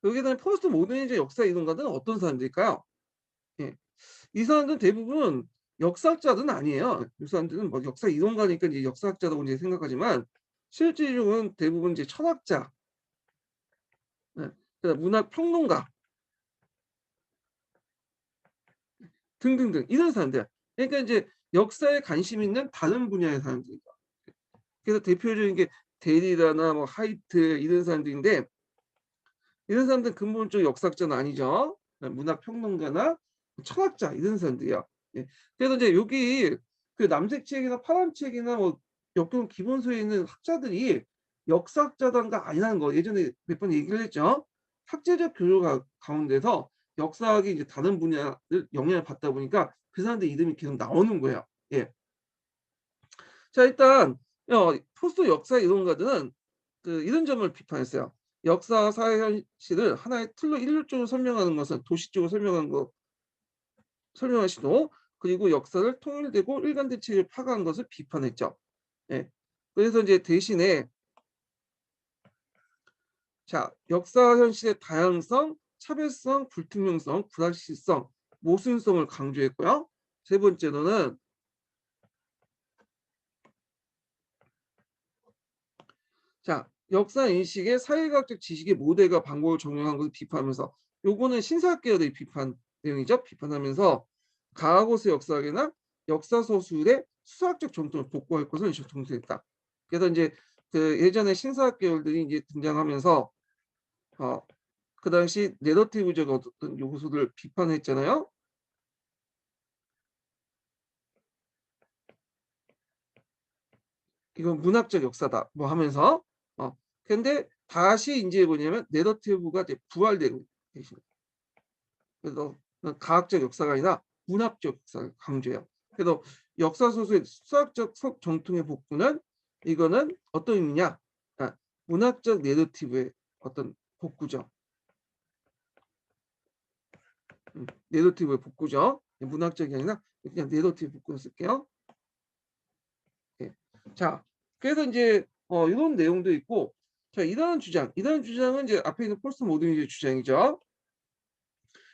여기에 대한 포스트 모더니즘 역사 이론가들은 어떤 사람들일까요? 예. 이 사람들은 대부분 역사학자들은 아니에요. 이 사람들은 뭐 역사 이론가니까 이제 역사학자라고 이제 생각하지만 실질적으로는 대부분 이제 철학자, 예. 그다음 문학 평론가 등등등 이런 사람들. 그러니까 이제 역사에 관심 있는 다른 분야의 사람들이죠. 그래서 대표적인 게 데리다나 뭐 하이트 이런 사람들인데 이런 사람들은 근본적으로 역사학자는 아니죠. 문학 평론가나 철학자 이런 사람들이야. 예. 그래서 이제 여기 그 남색책이나 파란책이나 뭐 역경 기본서에 있는 학자들이 역사학자단가 아니라는 거 예전에 몇 번 얘기를 했죠. 학제적 교류 가운데서 역사학이 이제 다른 분야를 영향을 받다 보니까 그 사람들 이름이 계속 나오는 거예요. 예. 자 일단 포스트 역사 이론가들은 그 이런 점을 비판했어요. 역사와 사회 현실을 하나의 틀로 일률적으로 설명하는 것은 도식적으로 설명하는 거 설명할 시도 그리고 역사를 통일되고 일관된 체계를 파악하는 것을 비판했죠. 예. 그래서 이제 대신에 자 역사 현실의 다양성, 차별성, 불투명성, 불확실성, 모순성을 강조했고요. 세 번째로는 자 역사 인식의 사회과학적 지식의 모델과 방법을 적용한 것을 비판하면서 요거는 신사학 계열의 비판 내용이죠. 비판하면서 가하고스 역사학이나 역사 서술의 수학적 정통을 복구할 것을 정통했다. 그래서 이제 그 예전에 신사학 계열들이 이제 등장하면서 어, 그 당시 내러티브적 어떤 요소들을 비판했잖아요. 이건 문학적 역사다. 뭐 하면서 근데 다시 이제 뭐냐면 내러티브가 이제 부활되고 계신 그래서 가학적 역사가 아니라 문학적 역사를 강조해요. 그래서 역사 소설의 수학적 정통의 복구는 이거는 어떤 의미냐? 아, 문학적 내러티브의 어떤 복구죠. 내러티브의 복구죠. 문학적이 아니라 그냥 내러티브 복구를 쓸게요. 예. 자, 그래서 이제 이런 내용도 있고, 자 이런 주장은 이제 앞에 있는 폴스 모더니즘의 주장이죠.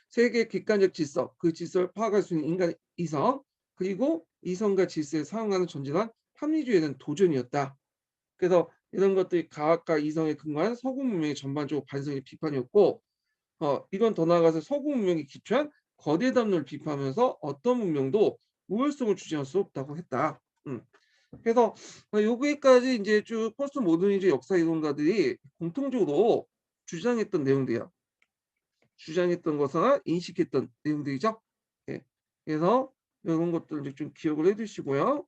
세계 객관적 질서, 그 질서를 파악할 수 있는 인간의 이성, 그리고 이성과 질서에 상응하는 존재란 합리주의에는 도전이었다. 그래서 이런 것들이 과학과 이성에 근거한 서구 문명의 전반적으로 반성의 비판이었고, 이건 더 나아가서 서구 문명이 기초한 거대 담론을 비판하면서 어떤 문명도 우월성을 주장할 수 없다고 했다. 그래서 여기까지 이제 쭉 포스트 모더니즘 역사 이론가들이 공통적으로 주장했던 내용들이야. 주장했던 것이나 인식했던 내용들이죠. 예. 그래서 이런 것들 이제 좀 기억을 해두시고요.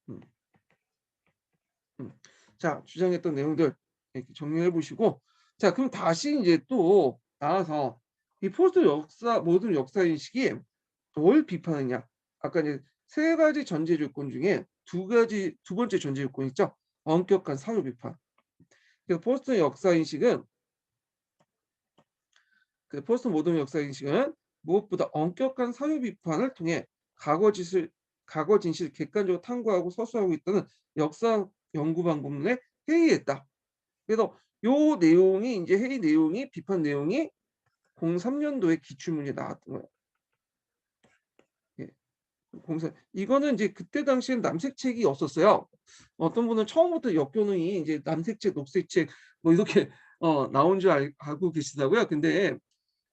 음, 음. 자, 주장했던 내용들 이렇게 정리해 보시고, 자, 그럼 다시 이제 또 나와서 이 포스트 역사 모든 역사 인식이 뭘 비판하냐? 아까 이제 세 가지 전제 조건 중에 두 번째 전제 조건 있죠. 엄격한 사유 비판. 그래서 포스트 역사 인식은 그 포스트 모던 역사 인식은 무엇보다 엄격한 사유 비판을 통해 과거 진실, 과거 진실을 객관적으로 탐구하고 서술하고 있다는 역사 연구 방법론에 회의했다. 그래서 요 내용이 이제 회의 내용이 비판 내용이 03년도에 기출문제 나왔던 거예요. 예. 03 이거는 이제 그때 당시엔 남색책이 없었어요. 어떤 분은 처음부터 역교능이 이제 남색책, 녹색책 뭐 이렇게 나온 줄 알고 계시더라고요. 근데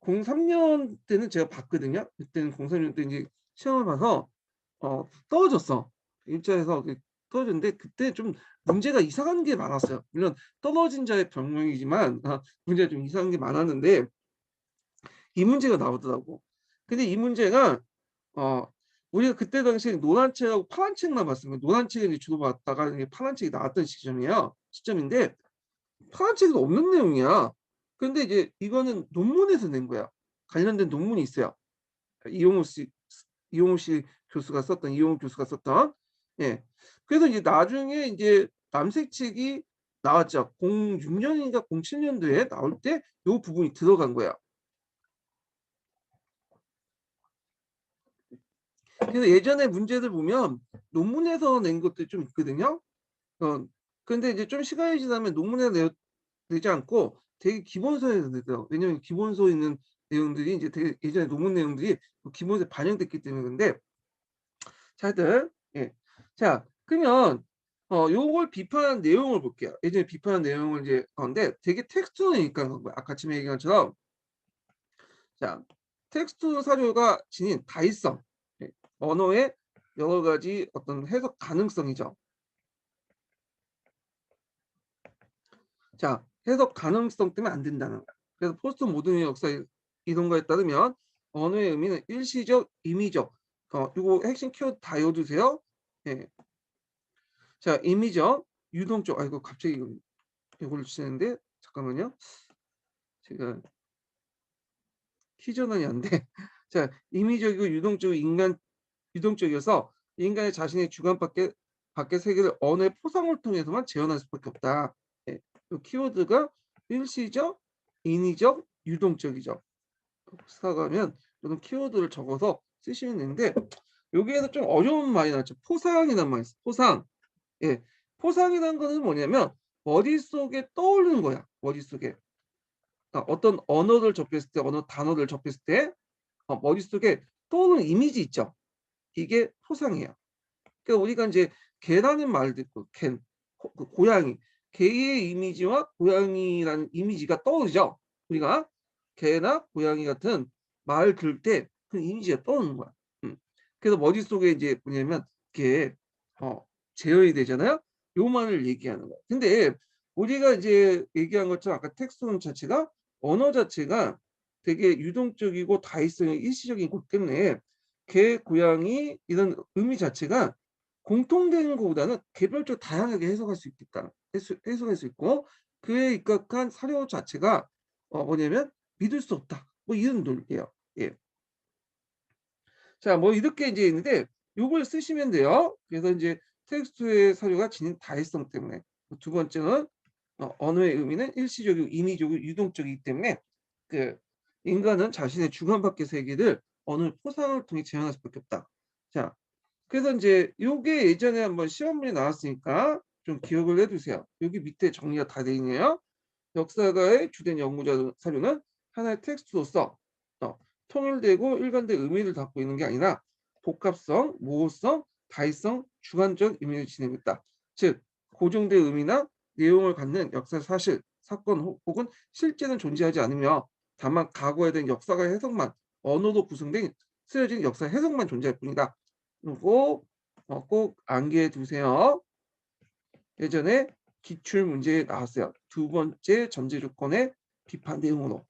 03년 때는 제가 봤거든요. 그때는 03년 때 이제 시험을 봐서 떨어졌어. 입자에서 떨어졌는데 그때 좀 문제가 이상한 게 많았어요. 물론 떨어진 자의 변명이지만 문제가 좀 이상한 게 많았는데 이 문제가 나오더라고. 근데 이 문제가 어 우리가 그때 당시에 노란 책하고 파란 책만 봤으면 노란 책을 이제 주로 봤다가 이제 파란 책이 나왔던 시점인데 파란 책에도 없는 내용이야. 근데 이제 이거는 논문에서 낸 거야. 관련된 논문이 있어요. 이용우 씨 교수가 썼던 이용우 교수가 썼던. 예. 그래서 이제 나중에 이제 남색 책이 나왔죠. 06년인가 07년도에 나올 때 요 부분이 들어간 거야. 그래서 예전에 문제들 보면 논문에서 낸 것들이 좀 있거든요. 근데 이제 좀 시간이 지나면 논문에 내지 않고 되게 기본서에서 내더라고요. 왜냐면 기본서에 있는 내용들이 이제 되게 예전에 논문 내용들이 기본서에 반영됐기 때문에. 근데 자 하여튼 예. 자 그러면 요걸 비판한 내용을 볼게요. 예전에 비판한 내용을 이제 근데 되게 텍스트니까 그런 거야. 아까 지금 얘기한 것처럼 자 텍스트 사료가 지닌 다의성, 예. 언어의 여러 가지 어떤 해석 가능성이죠. 자 해석 가능성 때문에 안 된다는 거야. 그래서 포스트 모더니즘 역사 이론가에 따르면 언어의 의미는 일시적, 임의적. 요거 핵심 키워드 다 외워두세요. 예. 자 임의적, 유동적. 아이고 갑자기 이걸 주시는데 잠깐만요. 제가 키 전환이 안 돼. 자 임의적이고 유동적이어서 인간의 자신의 주관 밖의 세계를 언어의 포상을 통해서만 재현할 수밖에 없다. 예. 요 키워드가 일시적, 인위적, 유동적이죠. 사가면 이런 키워드를 적어서 쓰시면 되는데 여기에서 좀 어려운 말이 나왔죠. 포상이란 말이 있어요. 포상. 예. 포상이라는 거는 뭐냐면 머릿속에 떠오르는 거야. 머릿속에. 어떤 언어를 접했을 때 어느 단어를 접했을 때 머릿속에 떠오르는 이미지 있죠. 이게 포상이에요. 그러니까 우리가 인제 개라는 말 듣고 그 고양이. 개의 이미지와 고양이라는 이미지가 떠오르죠. 우리가 개나 고양이 같은 말 들을 때 그 이미지가 떠오르는 거야. 음. 그래서 머릿속에 이제 뭐냐면 이렇게 어 재현이 되잖아요. 요 말을 얘기하는 거야. 근데 우리가 이제 얘기한 것처럼 아까 텍스톤 자체가 언어 자체가 되게 유동적이고 다의성이 일시적인 거기 때문에 개, 고양이 이런 의미 자체가 공통된 것보다는 개별적으로 다양하게 해석할 수 있겠다. 해석할 수 있고 그에 입각한 사료 자체가 뭐냐면 믿을 수 없다. 뭐 이런 논리예요. 예. 자, 뭐 이렇게 이제 있는데 요걸 쓰시면 돼요. 그래서 이제 텍스트의 사료가 지닌 다의성 때문에 두 번째는 언어의 의미는 일시적이고 임의적이고 유동적이기 때문에 그 인간은 자신의 주관 밖의 세계를 언어의 포상을 통해 재현할 수밖에 없다. 자, 그래서 인제 요게 예전에 한번 시험문에 나왔으니까 좀 기억을 해 두세요. 여기 밑에 정리가 다 돼 있네요. 역사가의 주된 연구 사료는 하나의 텍스트로서 통일되고 일관된 의미를 담고 있는 게 아니라 복합성, 모호성, 다의성, 주관적 의미를 지니고 있다. 즉 고정된 의미나 내용을 갖는 역사 사실, 사건 혹은 실제는 존재하지 않으며 다만 과거에 대한 역사가 해석만 언어로 구성된 쓰여진 역사 해석만 존재할 뿐이다. 요거 꼭 암기해 두세요. 예전에 기출 문제에 나왔어요. 두 번째 전제 조건의 비판 내용으로.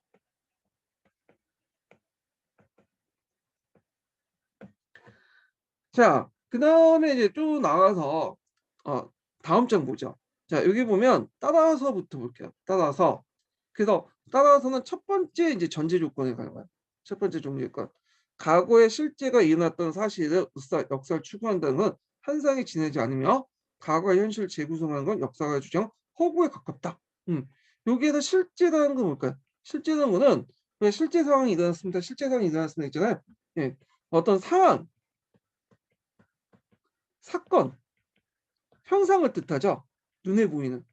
자, 그다음에 이제 쭉 나가서 어 다음 장 보죠. 자, 여기 보면 따라서부터 볼게요. 따라서. 그래서 따라서는 첫 번째 이제 전제 조건에 가는 거예요. 첫 번째 전제 조건. 과거에 실제가 일어났던 사실을 역사를 추구한다는 건 환상이 지내지 않으며 과거의 현실을 재구성하는 건 역사가의 주장 허구에 가깝다. 여기에서 실제라는 건 뭘까요? 실제라는 거는 왜 실제 상황이 일어났습니다. 실제 상황이 일어났습니다 있잖아요. 예. 어떤 상황, 사건, 현상을 뜻하죠. 눈에 보이는.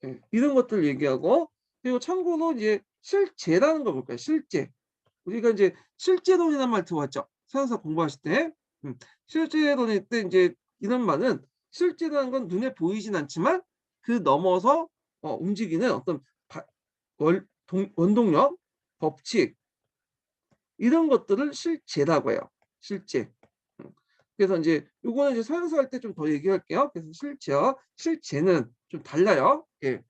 예. 이런 것들을 얘기하고 그리고 참고로 이제 실제라는 걸 볼까요? 실제. 우리가 이제 실제론이라는 말 들어봤죠? 서양사 공부하실 때. 실제론일 때 인제 이런 말은 실제라는 건 눈에 보이진 않지만 그 넘어서 움직이는 어떤 바 월 동 원동력, 법칙 이런 것들을 실제라고 해요. 실제. 음. 그래서 이제 요거는 이제 서양서 할 때 좀 더 얘기할게요. 그래서 실제와 실제는 좀 달라요. 예.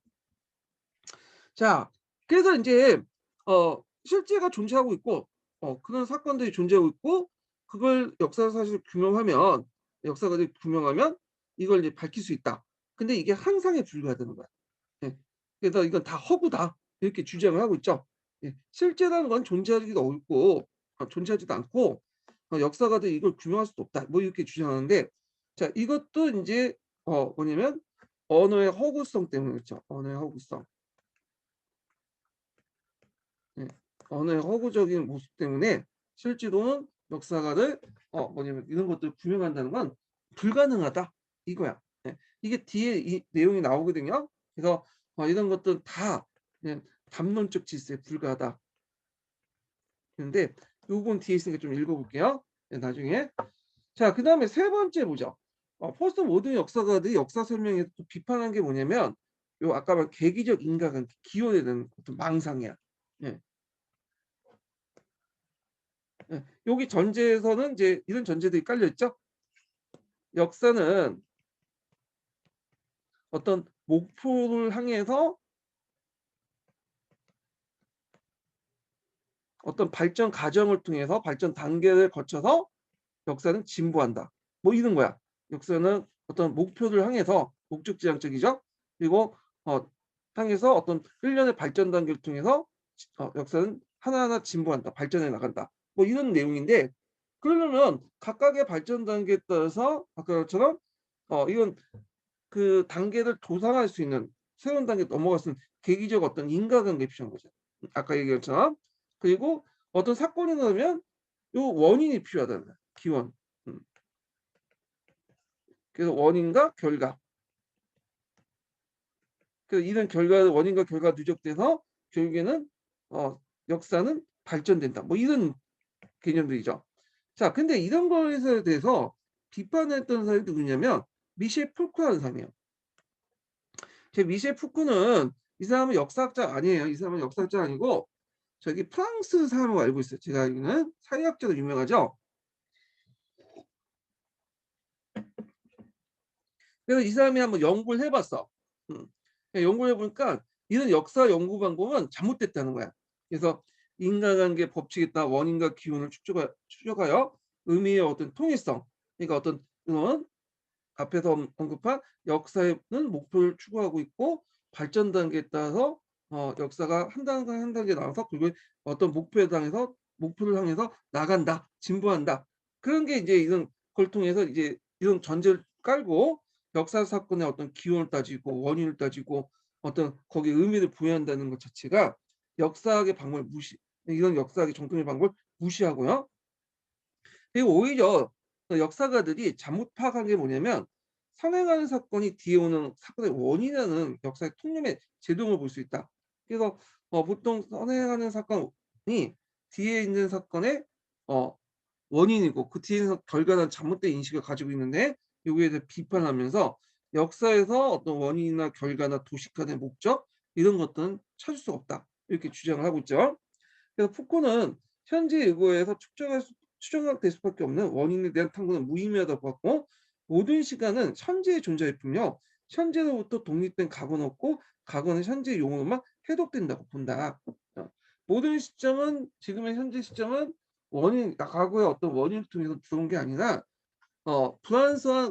자, 그래서 인제 실제가 존재하고 있고 그런 사건들이 존재하고 있고 그걸 역사 사실을 규명하면 역사가들이 규명하면 이걸 이제 밝힐 수 있다. 근데 이게 항상에 불과하다는 거야. 예. 그래서 "이건 다 허구다." 이렇게 주장을 하고 있죠. 예. 실제라는 건 존재하기도 어렵고 존재하지도 않고 역사가들이 "이걸 규명할 수도 없다." 뭐 이렇게 주장하는데 자 이것도 인제 뭐냐면 언어의 허구성 때문에 그렇죠. 언어의 허구성. 예. 언어의 허구적인 모습 때문에 실제로는 역사가를 뭐냐면 "이런 것들을 규명한다는 건 불가능하다." 이거야. 예. 이게 뒤에 이 내용이 나오거든요. 그래서 이런 것들은 다 그냥 담론적 질서에 불과하다. 그런데 요건 뒤에 있으니까 좀 읽어 볼게요. 예 나중에. 자 그다음에 세 번째 보죠. 포스트 모던 역사가들이 역사 설명에서 또 비판한 게 뭐냐면 요 아까 말한 계기적 인과관계 기원에 대한 어떤 망상이야. 예. 예. 여기 전제에서는 이제 이런 전제들이 깔려 있죠. 역사는 어떤 목표를 향해서 어떤 발전 과정을 통해서 발전 단계를 거쳐서 역사는 진보한다. 뭐 이런 거야. 역사는 어떤 목표를 향해서 목적지향적이죠. 그리고 어 향해서 어떤 일련의 발전 단계를 통해서 역사는 하나하나 진보한다. 발전해 나간다. 뭐 이런 내용인데 그러려면 각각의 발전 단계에 따라서 아까처럼 이건 그 단계를 도상할 수 있는 새로운 단계에 넘어갈 수 있는 계기적 어떤 인과관계가 필요한 거죠. 아까 얘기한 것처럼. 그리고 어떤 사건이 나면 요 원인이 필요하다는 거야. 기원. 음. 그래서 원인과 결과. 그래서 이런 결과 원인과 결과가 누적돼서 결국에는 어 역사는 발전된다. 뭐 이런 개념들이죠. 자 근데 이런 것에 대해서 비판했던 사람이 누구냐면 미셸 푸코라는 사람이에요. 제 미셸 푸코는 이 사람은 역사학자 아니에요. 이 사람은 역사학자 아니고 저기 프랑스 사람으로 알고 있어요. 제가 알기로는 사회학자로 유명하죠. 그래서 이 사람이 한번 연구를 해 봤어. 음. 연구를 해 보니까 이런 역사 연구 방법은 잘못됐다는 거야. 그래서 인과관계 법칙에 따라 원인과 기원을 추적하여 의미의 어떤 통일성 그러니까 어떤 그런 앞에서 언급한 역사는 목표를 추구하고 있고 발전 단계에 따라서 역사가 한 단계 한 단계 나와서 그리고 어떤 목표를 향해서 나간다. 진보한다. 그런 게 이제 이런 걸 통해서 이제 이런 전제를 깔고 역사 사건의 어떤 기원을 따지고 원인을 따지고 어떤 거기에 의미를 부여한다는 것 자체가 역사학의 방법을 이런 역사학의 정통의 방법을 무시하고요. 그리고 오히려 역사가들이 잘못 파악한 게 뭐냐면 선행하는 사건이 뒤에 오는 사건의 원인이라는 역사의 통념의 제동을 볼 수 있다. 그래서 보통 선행하는 사건이 뒤에 있는 사건의 어 원인이고 그 뒤에 있는 결과는 잘못된 인식을 가지고 있는데 요거에 대해 비판하면서 역사에서 어떤 원인이나 결과나 도식화된 목적 이런 것들은 찾을 수 없다. 이렇게 주장을 하고 있죠. 그래서 푸코는 현재 의거에서 추정될 수밖에 없는 원인에 대한 탐구는 무의미하다고 봤고 모든 시간은 현재에 존재할 뿐이요. 현재로부터 독립된 과거는 없고 과거는 현재 용어로만 해독된다고 본다. 모든 시점은 지금의 현재 시점은 과거의 어떤 원인을 통해서 들어온 게 아니라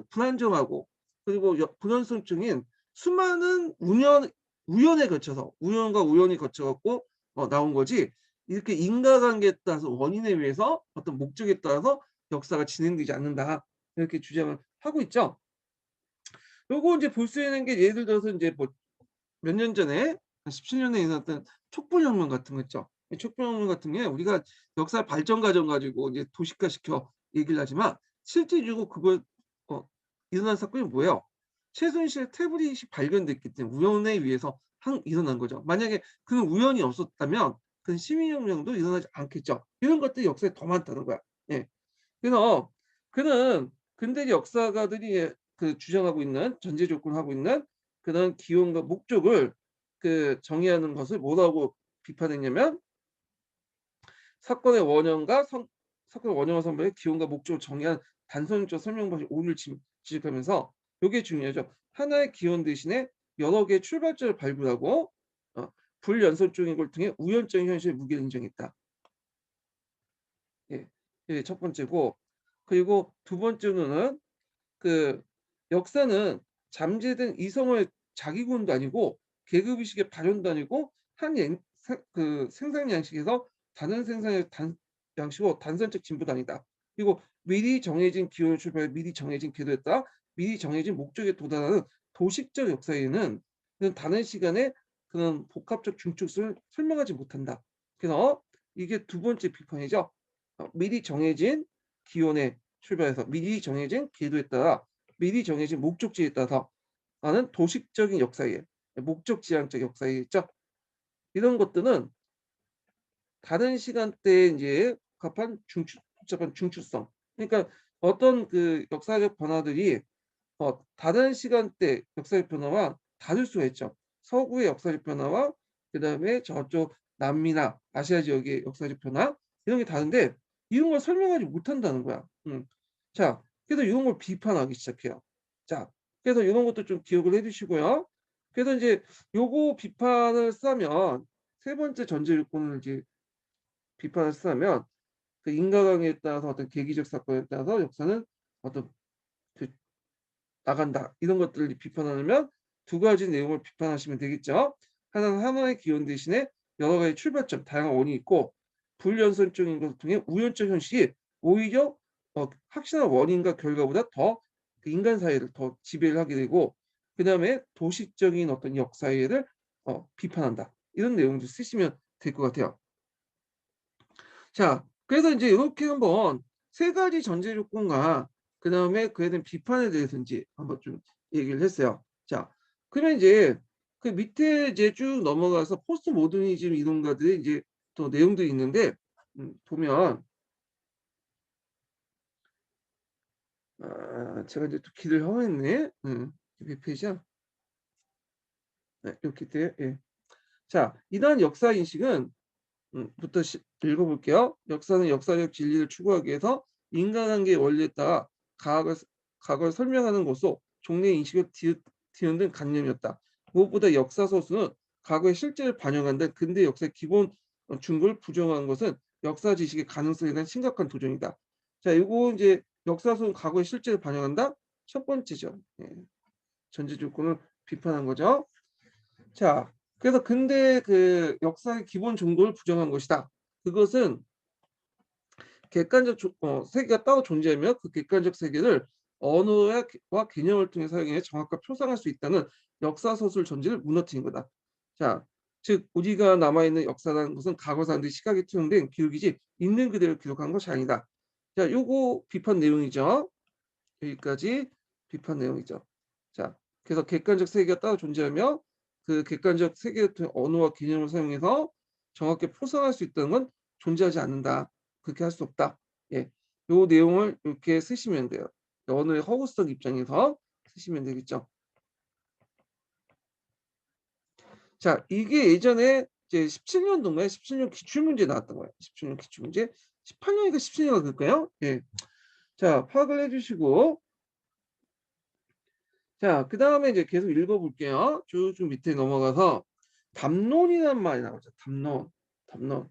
불안정하고 그리고 불연속적인 수많은 우연에 거쳐서 우연과 우연이 거쳐 갖고 나온 거지 이렇게 인과관계에 따라서 원인에 의해서 어떤 목적에 따라서 역사가 진행되지 않는다. 이렇게 주장을 하고 있죠. 요거 인제 볼 수 있는 게 예를 들어서 인제 뭐 몇 년 전에 한 17 년에 일어났던 촛불혁명 같은 거 있죠. 이 촛불혁명 같은 게 우리가 역사 발전 과정 가지고 이제 도식화시켜 얘기를 하지만 실질적으로 그걸 어 일어난 사건이 뭐예요? 최순실의 태블릿이 발견됐기 때문에 우연에 의해서 일어난 거죠. 만약에 그 우연이 없었다면 그 시민혁명도 일어나지 않겠죠. 이런 것들이 역사에 더 많다는 거야. 예. 그래서 그는 근대적 역사가들이 그 주장하고 있는 전제 조건을 하고 있는 그런 기원과 목적을 정의하는 것을 뭐라고 비판했냐면 사건의 원형과 선별의 기원과 목적을 정의한 단선적 설명 방식 오류를 지적하면서 요게 중요하죠. 하나의 기원 대신에 여러 개의 출발점을 발굴하고 불연설적인 걸 통해 우연적인 현실의 무게를 인정했다. 예. 이게 첫 번째고, 그리고 두 번째로는 그 역사는 잠재된 이성의 자기구원도 아니고 계급의식의 발현도 아니고 한 생산 양식에서 다른 생산의 양식으로 단선적 진보도 아니다. 그리고 미리 정해진 기호를 출발해 미리 정해진 궤도에 따라 미리 정해진 목적에 도달하는 도식적 역사에는 그런 다른 시간에 그런 복합적 중축성을 설명하지 못한다. 그래서 이게 두 번째 비판이죠. 미리 정해진 기원에 출발해서 미리 정해진 궤도에 따라 미리 정해진 목적지에 따라서 하는 도식적인 역사에 목적지향적 역사에 있죠. 이런 것들은 다른 시간대에 이제 복잡한 중추성. 그러니까 어떤 그 역사적 변화들이 다른 시간대 역사적 변화와 다를 수가 있죠. 서구의 역사적 변화와 그다음에 저쪽 남미나 아시아 지역의 역사적 변화 이런 게 다른데 이런 걸 설명하지 못한다는 거야. 자, 그래서 이런 걸 비판하기 시작해요. 자, 그래서 이런 것도 좀 기억을 해두시고요. 그래서 이제 요거 비판을 쓰면 세 번째 전제 요건을 이제 비판을 쓰면 그 인과관계에 따라서 어떤 계기적 사건에 따라서 역사는 어떤 그 나간다. 이런 것들을 비판하려면 두 가지 내용을 비판하시면 되겠죠. 하나는 하나의 기원 대신에 여러 가지 출발점, 다양한 원인이 있고 불연설적인 것을 통해 우연적 현실이 오히려 확실한 원인과 결과보다 더 그 인간 사회를 더 지배를 하게 되고 그다음에 도식적인 어떤 역사회를 비판한다. 이런 내용도 쓰시면 될 것 같아요. 자, 그래서 이제 이렇게 한번 세 가지 전제 조건과 그다음에 그에 대한 비판에 대해서 이제 한번 좀 얘기를 했어요. 자, 그러면 이제 그 밑에 이제 쭉 넘어가서 포스트 모더니즘 이론가들의 이제 또 내용들이 있는데 보면 제가 이제 또 길을 허했네. 몇 페이지야? 네, 이렇게 돼요. 예. 자, 이러한 역사 인식은 부터 읽어볼게요. 역사는 역사적 진리를 추구하기 위해서 인간관계의 원리에 따라 과학을, 과거를 설명하는 것으로 종래 인식을 뒤흔든 관념이었다. 무엇보다 역사 소수는 과거의 실제를 반영한다. 근대 역사의 기본 중국을 부정한 것은 역사 지식의 가능성에 대한 심각한 도전이다. 자, 이거 이제 역사 소수는 과거의 실제를 반영한다. 첫 번째죠. 예. 전제 조건을 비판한 거죠. 자, 그래서 근대 그 역사의 기본 정도를 부정한 것이다. 그것은 객관적 세계가 따로 존재하며 그 객관적 세계를 언어와 개념을 통해 사용해 정확하게 표상할 수 있다는 역사 서술 전제를 무너뜨린 거다. 자, 즉 우리가 남아있는 역사라는 것은 과거 사람들이 시각에 투영된 기록이지 있는 그대로 기록한 것이 아니다. 자, 요거 비판 내용이죠. 여기까지 비판 내용이죠. 자, 그래서 객관적 세계가 따로 존재하며 그 객관적 세계의 언어와 개념을 사용해서 정확히 포상할 수 있다는 건 존재하지 않는다. 그렇게 할 수 없다. 예, 요 내용을 이렇게 쓰시면 돼요. 언어의 허구성 입장에서 쓰시면 되겠죠. 자, 이게 예전에 이제 17년도인가요? 17년 기출문제 나왔던 거예요. 17년 기출문제. 18년인가 17년인가 그럴까요? 예. 자, 파악을 해주시고 자, 그다음에 이제 계속 읽어볼게요. 쭉쭉 밑에 넘어가서 담론이라는 말이 나오죠. 담론, 담론.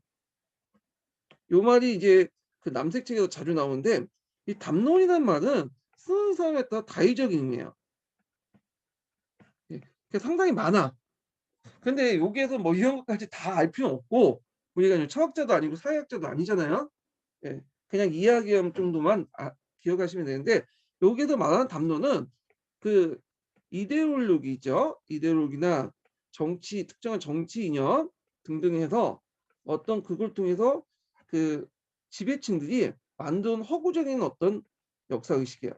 요 말이 이제 그 남색책에서 자주 나오는데 이 담론이라는 말은 쓰는 사람에 따라 다의적인 의미예요. 예, 상당히 많아. 근데 여기에서 뭐 이런 것까지 다 알 필요는 없고 우리가 철학자도 아니고 사회학자도 아니잖아요. 예, 그냥 이야기할 정도만 기억하시면 되는데 여기에서 말하는 담론은 그 이데올로기죠. 이데올로기나 정치, 특정한 정치 이념 등등 해서 어떤 그걸 통해서 그 지배층들이 만든 허구적인 어떤 역사 의식이에요.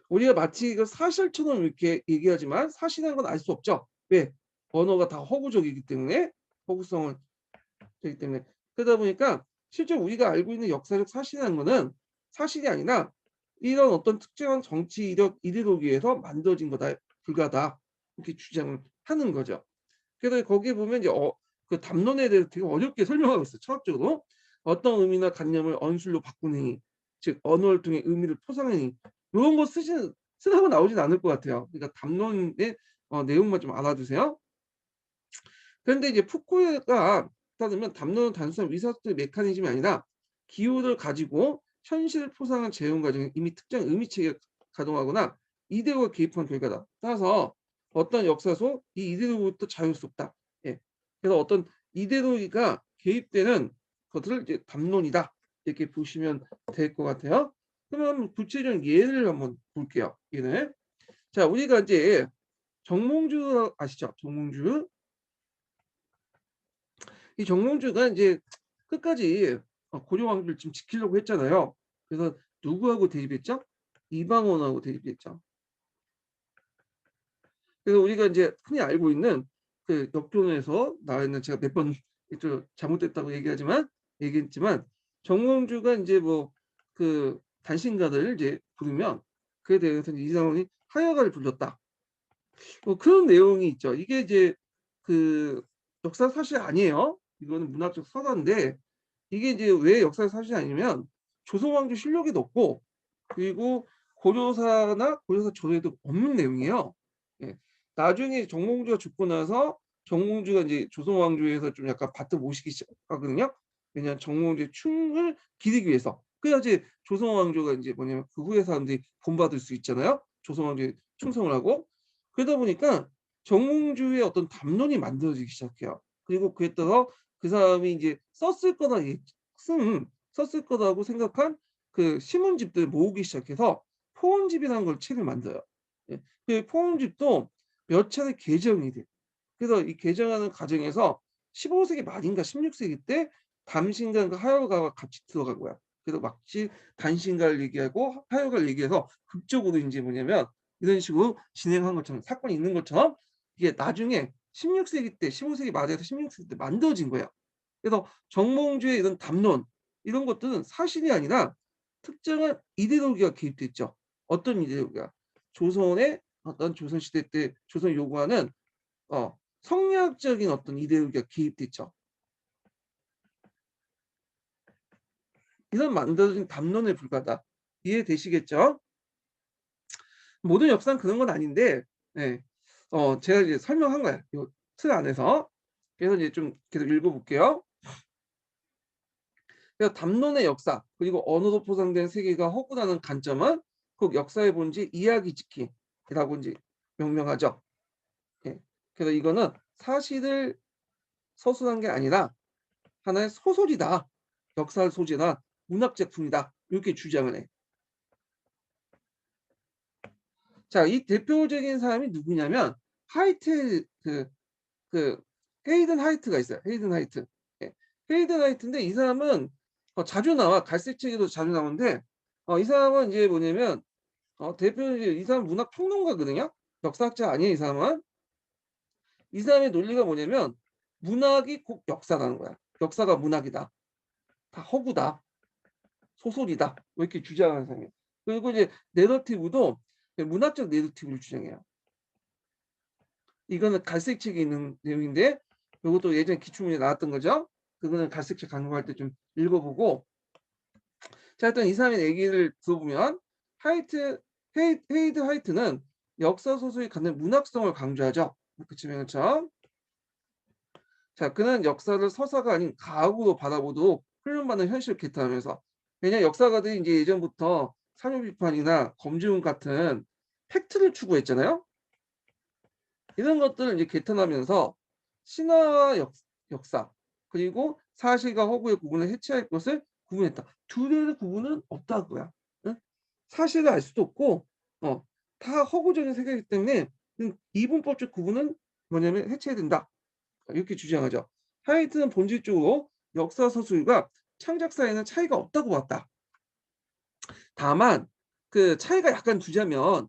우리가 마치 이거 사실처럼 이렇게 얘기하지만 사실이라는 건 알 수 없죠. 왜? 언어가 다 허구적이기 때문에 허구성을 되기 때문에 그러다 보니까 실제 우리가 알고 있는 역사적 사실이라는 거는 사실이 아니라 이런 어떤 특정한 정치 이력 이데올로기에서 만들어진 거다 불가다 이렇게 주장을 하는 거죠. 그래서 거기에 보면 이제 그 담론에 대해서 되게 어렵게 설명하고 있어요. 철학적으로. 어떤 의미나 관념을 언술로 바꾸는 행위, 즉 언어를 통해 의미를 포장하는 행위, 요런 거 쓰라고 나오진 않을 것 같아요. 그러니까 담론의 내용만 좀 알아두세요. 그런데 이제 푸코가 따르면 담론은 단순한 의사소통의 메커니즘이 아니라 기호를 가지고 현실을 포상한 재현 과정에 이미 특정 의미 체계가 가동하거나 이데올로가 개입한 결과다. 따라서 어떤 역사 속 이 이데올로부터 자유할 수 없다. 예. 그래서 어떤 이데올로기가 개입되는 것을 이제 담론이다. 이렇게 보시면 될 것 같아요. 그러면 구체적인 예를 한번 볼게요. 예를. 자, 우리가 이제 정몽주 아시죠? 정몽주. 이 정몽주가 이제 끝까지 고려 왕조를 지금 지키려고 했잖아요. 그래서 누구하고 대립했죠? 이방원하고 대립했죠. 그래서 우리가 이제 흔히 알고 있는 그 역전에서 나와 있는, 제가 몇 번 좀 잘못됐다고 얘기했지만 정몽주가 이제 뭐 그 단신가를 이제 부르면 그에 대해서 이상원이 하여가를 불렀다. 뭐 그런 내용이 있죠. 이게 이제 그 역사 사실 아니에요. 이거는 문학적 서사인데 이게 이제 왜 역사 사실이 아니면 조선 왕조 실록에도 없고 그리고 고려사나 고려사 전에도 없는 내용이에요. 예. 나중에 정몽주가 죽고 나서 정몽주가 이제 조선 왕조에서 좀 약간 바트 모시기 시작하거든요. 왜냐하면 정몽주의 충을 기리기 위해서. 그래야 이제 조선 왕조가 이제 뭐냐면 그 후에 사람들이 본받을 수 있잖아요. 조선 왕조에 충성을 하고. 그러다 보니까 정몽주의 어떤 담론이 만들어지기 시작해요. 그리고 그에 따라 그 사람이 이제 썼을 거라고 생각한 그 신문집들을 모으기 시작해서 포옹집이라는 걸 책을 만들어요. 예. 그 포옹집도 몇 차례 개정이 돼요. 그래서 이 개정하는 과정에서 15세기 말인가 16세기 때 담신가과 하여가가 같이 들어간 거야. 그래서 마치 단신가를 얘기하고 하여가를 얘기해서 극적으로 인제 뭐냐면 이런 식으로 진행한 것처럼, 사건이 있는 것처럼 이게 나중에 16세기 때 15세기 말에서 16세기 때 만들어진 거예요. 그래서 정몽주의 이런 담론 이런 것들은 사실이 아니라 특정한 이데올로기가 개입됐죠. 어떤 이데올로기가? 조선의 어떤 조선시대 때 조선이 요구하는 성리학적인 어떤 이데올로기가 개입됐죠. 이런 만들어진 담론에 불과하다. 이해되시겠죠? 모든 역사는 그런 건 아닌데, 예. 제가 이제 설명한 거예요. 요 틀 안에서. 그래서 이제 좀 계속 읽어 볼게요. 그래서 담론의 역사 그리고 언어로 포장된 세계가 허구라는 관점은 그 역사의 본질 이야기 짓기라고 이제 명명하죠. 예. 그래서 이거는 사실을 서술한 게 아니라 하나의 소설이다. 역사 소재나 문학 작품이다. 이렇게 주장을 해. 자, 이 대표적인 사람이 누구냐면 하이트 그 헤이든 하이트가 있어요. 헤이든 하이트. 예. 헤이든 하이트인데 이 사람은 자주 나와. 갈색책에도 자주 나오는데 이 사람은 이제 뭐냐면 대표적인 이 사람 문학 평론가거든요. 역사학자 아니에요, 이 사람은. 이 사람의 논리가 뭐냐면 문학이 곧 역사라는 거야. 역사가 문학이다. 다 허구다. 소설이다. 뭐 이렇게 주장하는 사람이에요. 그리고 이제 내러티브도 문학적 내러티브를 주장해요. 이거는 갈색책에 있는 내용인데 요것도 예전에 기출문제 나왔던 거죠. 그거는 갈색책 강조할 때 좀 읽어보고. 자, 일단 이 사람의 얘기를 들어보면 헤이드 하이트는 역사 소설이 갖는 문학성을 강조하죠. 그치면서 자, 그는 역사를 서사가 아닌 가학으로 바라보도록 훈련받는 현실을 개탄하면서, 왜냐 역사가들이 이제 예전부터 상용 비판이나 검증 같은 팩트를 추구했잖아요. 이런 것들을 이제 개탄하면서 신화와 역사 그리고 사실과 허구의 구분을 해체할 것을 구분했다. 둘의 구분은 없다고요. 응? 사실을 알 수도 없고 다 허구적인 세계이기 때문에 이분법적 구분은 뭐냐면 해체해야 된다. 이렇게 주장하죠. 하이트는 본질적으로 역사 서술과 창작 사이에는 차이가 없다고 봤다. 다만 그 차이가 약간 두자면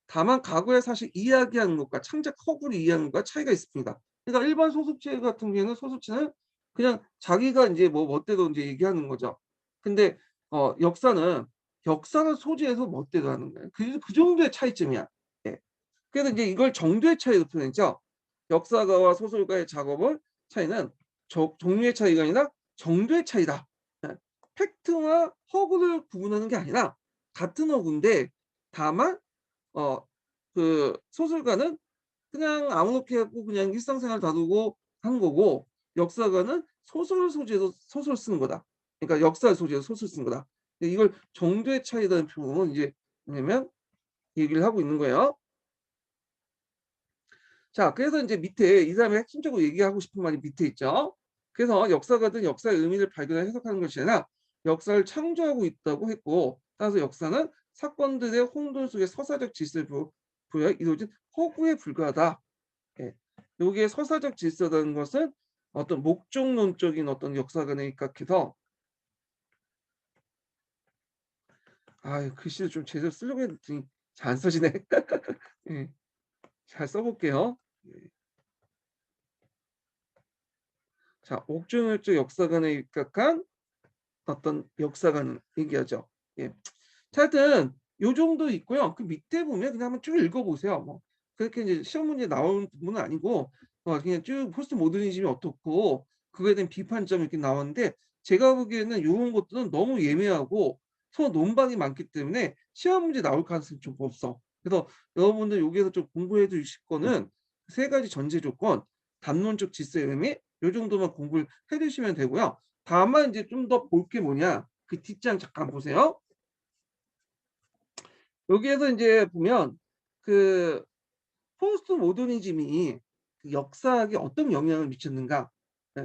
다만 과거의 사실 이야기하는 것과 창작 허구를 이해하는 것과 차이가 있습니다. 그러니까 일반 소설체 같은 경우에는 소설체는 그냥 자기가 인제 뭐 멋대로 인제 얘기하는 거죠. 근데 역사는 소재에서 멋대로 하는 거예요. 그 정도의 차이점이야. 예. 그래서 인제 이걸 정도의 차이로 표현했죠. 역사가와 소설가의 작업을 차이는 종류의 차이가 아니라 정도의 차이다. 예. 팩트와 허구를 구분하는 게 아니라 같은 허구인데 다만 그 소설가는 그냥 아무렇게 하고 그냥 일상생활 다루고 한 거고 역사가는 소설 소재로 소설 쓰는 거다. 그러니까 역사 소재로 소설 쓰는 거다. 이걸 정도의 차이라는 표현은 이제 뭐냐면 얘기를 하고 있는 거예요. 자, 그래서 인제 밑에 이 사람이 핵심적으로 얘기하고 싶은 말이 밑에 있죠. 그래서 역사가는 역사의 의미를 발견하고 해석하는 것이 아니라 역사를 창조하고 있다고 했고, 따라서 역사는 사건들의 혼돈 속에 서사적 질서를 부여해 이루어진 허구에 불과하다. 예. 요게 서사적 질서라는 것은 어떤 목적론적인 어떤 역사관에 입각해서 글씨를 좀 제대로 쓰려고 했더니 잘 안 써지네. 예. 잘 써 볼게요. 예. 자, 목적론적 역사관에 입각한 어떤 역사관을 얘기하죠. 예. 자, 하여튼 요 정도 있고요. 그 밑에 보면 그냥 한번 쭉 읽어 보세요. 뭐 그렇게 이제 시험 문제에 나오는 부분은 아니고 그냥 쭉 포스트 모더니즘이 어떻고 그거에 대한 비판점이 이렇게 나왔는데, 제가 보기에는 요런 것들은 너무 예매하고 서로 논박이 많기 때문에 시험 문제 나올 가능성이 좀 없어. 그래서 여러분들 여기에서 좀 공부해 주실 거는 세 가지 전제 조건, 담론적 질서의 의미 요 정도만 공부를 해 주시면 되고요. 다만 이제 좀 더 볼 게 뭐냐, 그 뒷장 잠깐 보세요. 여기에서 인제 보면 그 포스트 모더니즘이 그 역사학에 어떤 영향을 미쳤는가.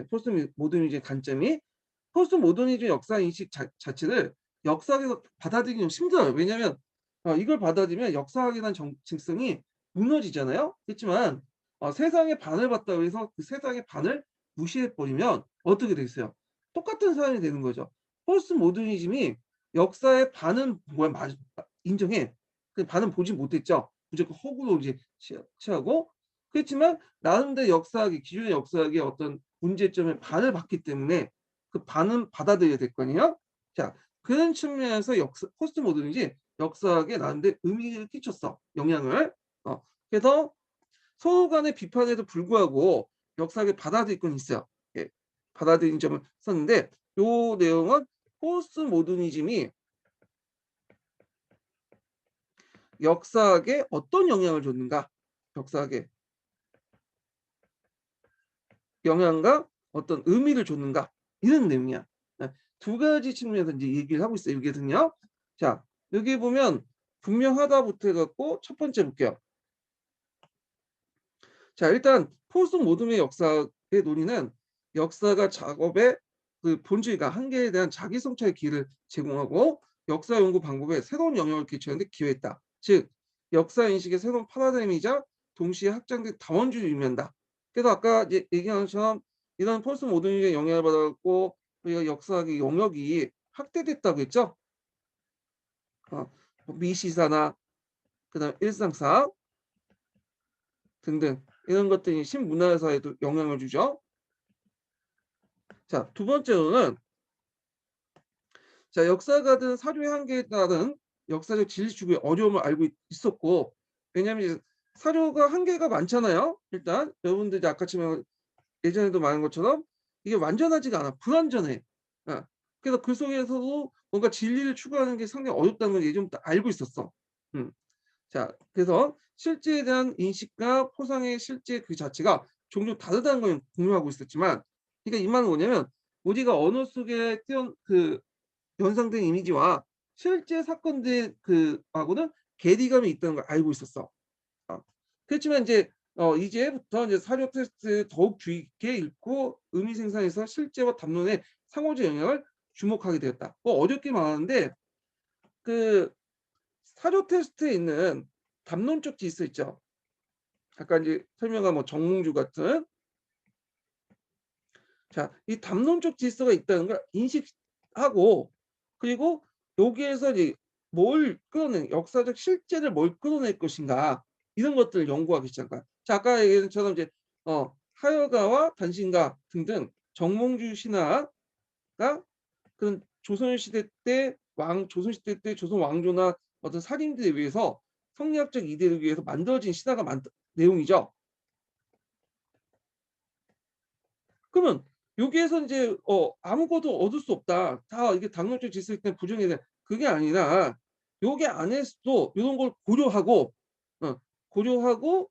포스트 모더니즘의 관점이 포스트 모더니즘 역사 인식 자체를 역사학에서 받아들이기 좀 힘들어요. 왜냐하면 이걸 받아들이면 역사학에 대한 정체성이 무너지잖아요. 그렇지만 세상의 반을 봤다고 해서 그 세상의 반을 무시해 버리면 어떻게 되겠어요? 똑같은 사안이 되는 거죠. 포스트 모더니즘이 역사의 반은 뭐야 인정해. 그 반은 보지 못했죠. 무조건 허구로 이제 취하고. 그렇지만 나름대로 역사학이 기존의 역사학의 어떤 문제점의 반을 봤기 때문에 그 반은 받아들여야 될 거 아니에요. 자, 그런 측면에서 역사 포스트 모더니즘이 역사학에 나름대로 의미를 끼쳤어, 영향을. 그래서 서로 간의 비판에도 불구하고 역사학에 받아들일 건 있어요. 예. 받아들인 점을 썼는데 요 내용은 포스트 모더니즘이 역사학에 어떤 영향을 줬는가? 역사학에 영향과 어떤 의미를 줬는가? 이런 내용이야. 두 가지 측면에서 인제 얘기를 하고 있어요, 여기에서는요. 자, 여기 보면 분명하다부터 해 갖고 첫 번째 볼게요. 자, 일단 포스트 모듬의 역사의 논의는 역사가 작업의 그 본질과 한계에 대한 자기 성찰의 기회를 제공하고 역사 연구 방법에 새로운 영역을 끼치는 데 기여했다. 즉 역사 인식의 새로운 파라다임이자 동시에 확장된 다원주의를 의미한다. 그래서 아까 이제 얘기한 것처럼 이런 포스트 모더니즘의 영향을 받아 갖고 우리가 역사학의 영역이 확대됐다고 했죠. 어 뭐 미시사나 그다음에 일상사 등등 이런 것들이 신문화사에도 영향을 주죠. 자, 두 번째로는 자, 역사가든 사료의 한계에 따른 역사적 진리 추구의 어려움을 알고 있었고, 왜냐하면 이제 사료가 한계가 많잖아요. 일단 여러분들 이제 아까 지금 예전에도 말한 것처럼 이게 완전하지가 않아. 불완전해. 어. 그래서 그 속에서도 뭔가 진리를 추구하는 게 상당히 어렵다는 걸 예전부터 알고 있었어. 음. 자, 그래서 실제에 대한 인식과 포상의 실제 그 자체가 종종 다르다는 걸 공유하고 있었지만, 그러니까 이 말은 뭐냐면 우리가 언어 속에 연상된 이미지와 실제 사건들 하고는 괴리감이 있다는 걸 알고 있었어. 어. 그렇지만 인제 이제부터 이제 사료 테스트를 더욱 주의 깊게 읽고 의미 생산에서 실제와 담론의 상호적 영향을 주목하게 되었다. 뭐 어렵게 말하는데 그 사료 테스트에 있는 담론적 질서 있죠. 아까 인제 설명한 뭐 정몽주 같은, 자, 이 담론적 질서가 있다는 걸 인식하고 그리고 여기에서 이제 뭘 끌어내 역사적 실제를 뭘 끌어낼 것인가 이런 것들을 연구하기 시작한 거야. 자, 아까 얘기한 것처럼 이제 하여가와 단신가 등등 정몽주 신화가 그런 조선시대 때 조선시대 때 조선 왕조나 어떤 살인들에 의해서 성리학적 이데를 위해서 만들어진 신화가 많다 내용이죠. 그러면 여기에서 인제 아무것도 얻을 수 없다. 다 이게 당뇨증 질서 때문에 부정해야 돼. 그게 아니라 여기 안에서도 요런 걸 고려하고 어 고려하고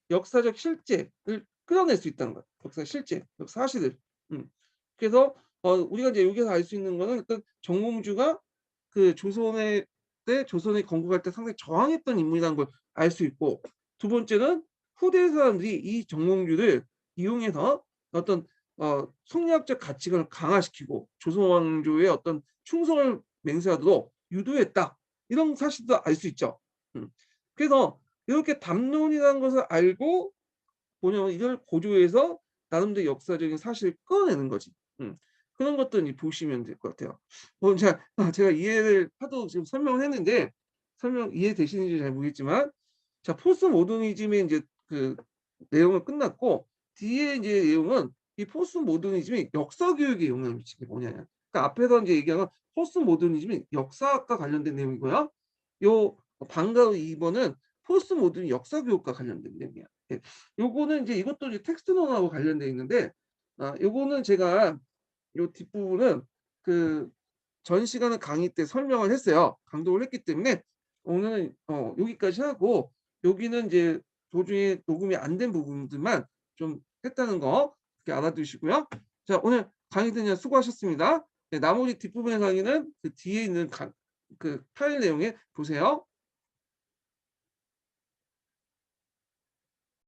역사적 실제를 끌어낼 수 있다는 거야. 역사 실제, 사실을. 음. 그래서 우리가 이제 여기서 알 수 있는 거는 일단 정몽주가 그 조선의 때 조선에 건국할 때 상당히 저항했던 인물이라는 걸 알 수 있고, 두 번째는 후대 사람들이 이 정몽주를 이용해서 어떤 성리학적 가치관을 강화시키고 조선 왕조의 어떤 충성을 맹세하도록 유도했다. 이런 사실도 알 수 있죠. 음. 그래서 이렇게 담론이라는 것을 알고 뭐냐면 이걸 고조해서 나름대로 역사적인 사실을 끌어내는 거지. 그런 것들 이 보시면 될 것 같아요. 제가 이해를 하도 지금 설명을 했는데 설명 이해되시는지 잘 모르겠지만, 자 포스트 모더니즘의 인제 그 내용은 끝났고, 뒤에 인제 내용은 이 포스트 모더니즘이 역사 교육에 영향을 미친 게 뭐냐냐. 그러니까 앞에서 인제 얘기한 건 포스트 모더니즘이 역사학과 관련된 내용이고요. 요 방과 후 2 번은 포스트 모더니 역사 교육과 관련된 내용이야. 예. 요거는 인제 이것도 이제 텍스트 논하고 관련돼 있는데, 요거는 제가 요 뒷부분은 그 전 시간에 강의 때 설명을 했어요. 강독을 했기 때문에 오늘은 여기까지 하고, 여기는 이제 도중에 녹음이 안 된 부분들만 좀 했다는 거 이렇게 알아두시고요. 자 오늘 강의 듣느라 수고하셨습니다. 네 나머지 뒷부분의 강의는 그 뒤에 있는 그 파일 내용에 보세요.